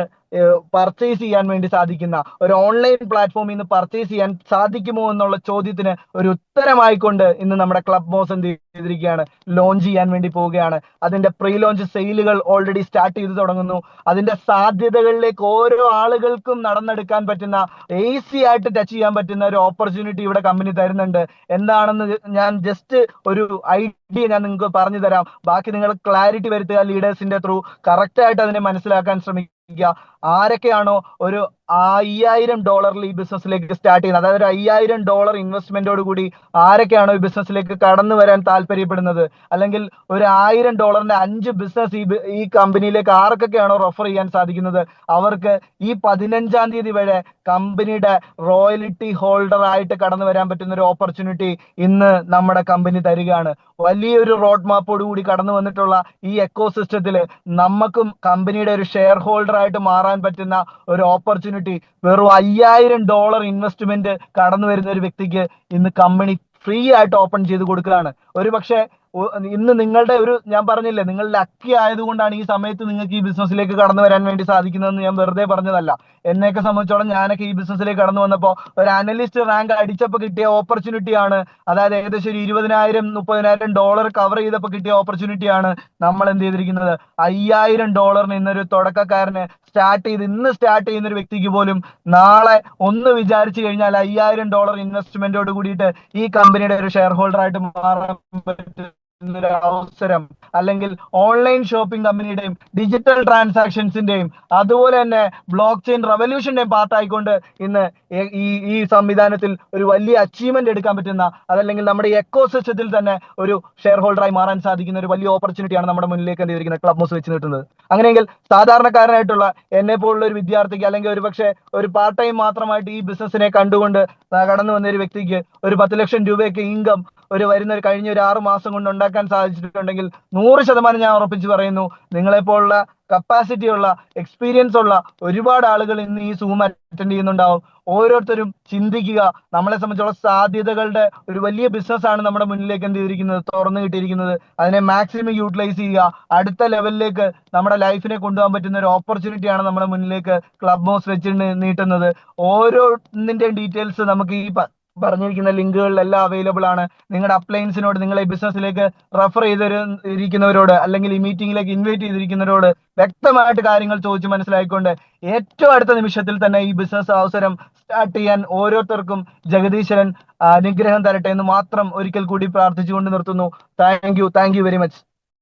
S1: പർച്ചേസ് ചെയ്യാൻ വേണ്ടി സാധിക്കുന്ന ഒരു ഓൺലൈൻ പ്ലാറ്റ്ഫോമിൽ നിന്ന് പർച്ചേസ് ചെയ്യാൻ സാധിക്കുമോ എന്നുള്ള ചോദ്യത്തിന് ഒരു ഉത്തരമായിക്കൊണ്ട് ഇന്ന് നമ്മുടെ ക്ലബ് മോസ് എന്ത് ചെയ്തിരിക്കുകയാണ്, ലോഞ്ച് ചെയ്യാൻ വേണ്ടി പോവുകയാണ്. അതിന്റെ പ്രീ ലോഞ്ച് സെയിലുകൾ ഓൾറെഡി സ്റ്റാർട്ട് ചെയ്തു തുടങ്ങുന്നു. അതിന്റെ സാധ്യതകളിലേക്ക് ഓരോ ആളുകൾക്കും നടന്നെടുക്കാൻ പറ്റുന്ന, ഈസി ആയിട്ട് ടച്ച് ചെയ്യാൻ പറ്റുന്ന ഒരു ഓപ്പർച്യൂണിറ്റി ഇവിടെ കമ്പനി തരുന്നുണ്ട്. എന്താണെന്ന് ഞാൻ ജസ്റ്റ് ഒരു ഐഡിയ ഞാൻ നിങ്ങൾക്ക് പറഞ്ഞു തരാം. ബാക്കി നിങ്ങൾ ക്ലാരിറ്റി വരുത്തുക ലീഡേഴ്സിന്റെ ത്രൂ, കറക്റ്റ് ആയിട്ട് അതിനെ മനസ്സിലാക്കാൻ ശ്രമിക്കുക. ആരൊക്കെയാണോ ഒരു $5,000 ഈ ബിസിനസ്സിലേക്ക് സ്റ്റാർട്ട് ചെയ്യുന്നത്, അതായത് ഒരു $5,000 ഇൻവെസ്റ്റ്മെന്റോട് കൂടി ആരൊക്കെയാണോ ഈ ബിസിനസ്സിലേക്ക് കടന്നു വരാൻ താല്പര്യപ്പെടുന്നത്, അല്ലെങ്കിൽ ഒരു $1,000 5 ബിസിനസ് ഈ കമ്പനിയിലേക്ക് ആർക്കൊക്കെയാണോ റെഫർ ചെയ്യാൻ സാധിക്കുന്നത്, അവർക്ക് ഈ 15-ാം തീയതി വരെ കമ്പനിയുടെ റോയലിറ്റി ഹോൾഡർ ആയിട്ട് കടന്നു വരാൻ പറ്റുന്ന ഒരു ഓപ്പർച്യൂണിറ്റി ഇന്ന് നമ്മുടെ കമ്പനി തരികയാണ്. വലിയൊരു റോഡ് മാപ്പോട് കൂടി കടന്നു വന്നിട്ടുള്ള ഈ എക്കോ സിസ്റ്റത്തിൽ നമുക്കും കമ്പനിയുടെ ഒരു ഷെയർ ഹോൾഡർ ആയിട്ട് മാറാൻ പറ്റുന്ന ഒരു ഓപ്പർച്യൂണിറ്റി വെറും $5,000 ഇൻവെസ്റ്റ്മെന്റ് കടന്നു വരുന്ന ഒരു വ്യക്തിക്ക് ഇന്ന് കമ്പനി ഫ്രീ ആയിട്ട് ഓപ്പൺ ചെയ്ത് കൊടുക്കുകയാണ്. ഒരു പക്ഷേ ഇന്ന് നിങ്ങളുടെ ഞാൻ പറഞ്ഞില്ലേ, നിങ്ങൾ ലക്കി ആയതുകൊണ്ടാണ് ഈ സമയത്ത് നിങ്ങൾക്ക് ഈ ബിസിനസ്സിലേക്ക് കടന്നു വരാൻ വേണ്ടി സാധിക്കുന്നതെന്ന് ഞാൻ വെറുതെ പറഞ്ഞതല്ല. എന്നെയൊക്കെ സംബന്ധിച്ചോളം ഞാനൊക്കെ ഈ ബിസിനസ്സിലേക്ക് കടന്നു വന്നപ്പോൾ ഒരു അനലിസ്റ്റ് റാങ്ക് അടിച്ചപ്പോൾ കിട്ടിയ ഓപ്പർച്യൂണിറ്റിയാണ്, അതായത് ഏകദേശം ഒരു 20,000-30,000 കവർ ചെയ്തപ്പോൾ കിട്ടിയ ഓപ്പർച്യൂണിറ്റിയാണ് നമ്മൾ എന്ത് ചെയ്തിരിക്കുന്നത്. $5,000 ഇന്നൊരു തുടക്കക്കാരന് ഇന്ന് സ്റ്റാർട്ട് ചെയ്യുന്ന ഒരു വ്യക്തിക്ക് പോലും നാളെ ഒന്ന് വിചാരിച്ചു കഴിഞ്ഞാൽ $5,000 ഇൻവെസ്റ്റ്മെന്റോട് കൂടിയിട്ട് ഈ കമ്പനിയുടെ ഒരു ഷെയർ ഹോൾഡർ ആയിട്ട് മാറാൻ പറ്റും ഒരു അവസരം, അല്ലെങ്കിൽ ഓൺലൈൻ ഷോപ്പിംഗ് കമ്പനിയുടെയും ഡിജിറ്റൽ ട്രാൻസാക്ഷൻസിന്റെയും അതുപോലെ തന്നെ ബ്ലോക്ക് ചെയിൻ റവല്യൂഷന്റെയും പാർട്ടായിക്കൊണ്ട് ഇന്ന് ഈ സംവിധാനത്തിൽ ഒരു വലിയ അച്ചീവ്മെന്റ് എടുക്കാൻ പറ്റുന്ന, അതല്ലെങ്കിൽ നമ്മുടെ എക്കോ സിസ്റ്റത്തിൽ തന്നെ ഒരു ഷെയർ ഹോൾഡറായി മാറാൻ സാധിക്കുന്ന ഒരു വലിയ ഓപ്പർച്യൂണിറ്റിയാണ് നമ്മുടെ മുന്നിലേക്ക് എന്തിരിക്കുന്നത് ക്ലബ് മോസ് വെച്ച് നീട്ടുന്നത്. അങ്ങനെയെങ്കിൽ സാധാരണക്കാരനായിട്ടുള്ള എന്നെ പോലുള്ള ഒരു വിദ്യാർത്ഥിക്ക്, അല്ലെങ്കിൽ ഒരുപക്ഷെ ഒരു പാർട്ട് ടൈം മാത്രമായിട്ട് ഈ ബിസിനസ്സിനെ കണ്ടുകൊണ്ട് കടന്നു വന്ന ഒരു വ്യക്തിക്ക് ഒരു 10 ലക്ഷം രൂപയൊക്കെ ഇൻകം കഴിഞ്ഞ ഒരു 6 മാസം കൊണ്ട് ഉണ്ടാക്കാൻ സാധിച്ചിട്ടുണ്ടെങ്കിൽ 100% ഞാൻ ഉറപ്പിച്ച് പറയുന്നു, നിങ്ങളെപ്പോലുള്ള കപ്പാസിറ്റി ഉള്ള, എക്സ്പീരിയൻസ് ഉള്ള ഒരുപാട് ആളുകൾ ഇന്ന് ഈ സൂം അറ്റൻഡ് ചെയ്യുന്നുണ്ടാവും. ഓരോരുത്തരും ചിന്തിക്കുക, നമ്മളെ സംബന്ധിച്ചുള്ള സാധ്യതകളുടെ ഒരു വലിയ ബിസിനസ്സാണ് നമ്മുടെ മുന്നിലേക്ക് എന്ത് ചെയ്തിരിക്കുന്നത്, തുറന്നു കിട്ടിയിരിക്കുന്നത്. അതിനെ മാക്സിമം യൂട്ടിലൈസ് ചെയ്യുക. അടുത്ത ലെവലിലേക്ക് നമ്മുടെ ലൈഫിനെ കൊണ്ടുപോകാൻ പറ്റുന്ന ഒരു ഓപ്പർച്യൂണിറ്റിയാണ് നമ്മുടെ മുന്നിലേക്ക് ക്ലബ് മോസ് വെച്ച് നീട്ടുന്നത്. ഓരോന്നിന്റെയും ഡീറ്റെയിൽസ് നമുക്ക് ഈ പറഞ്ഞിരിക്കുന്ന ലിങ്കുകളിലെല്ലാം അവൈലബിൾ ആണ്. നിങ്ങളുടെ അപ്ലയൻസിനോട്, നിങ്ങളെ ബിസിനസ്സിലേക്ക് റെഫർ ചെയ്തിരിക്കുന്നവരോട്, അല്ലെങ്കിൽ ഈ മീറ്റിംഗിലേക്ക് ഇൻവൈറ്റ് ചെയ്തിരിക്കുന്നവരോട് വ്യക്തമായിട്ട് കാര്യങ്ങൾ ചോദിച്ച് മനസ്സിലാക്കിക്കൊണ്ട് ഏറ്റവും അടുത്ത നിമിഷത്തിൽ തന്നെ ഈ ബിസിനസ് അവസരം സ്റ്റാർട്ട് ചെയ്യാൻ ഓരോരുത്തർക്കും ജഗദീശ്വരൻ അനുഗ്രഹം തരട്ടെ എന്ന് മാത്രം ഒരിക്കൽ കൂടി പ്രാർത്ഥിച്ചുകൊണ്ട് നിർത്തുന്നു. Thank you very much.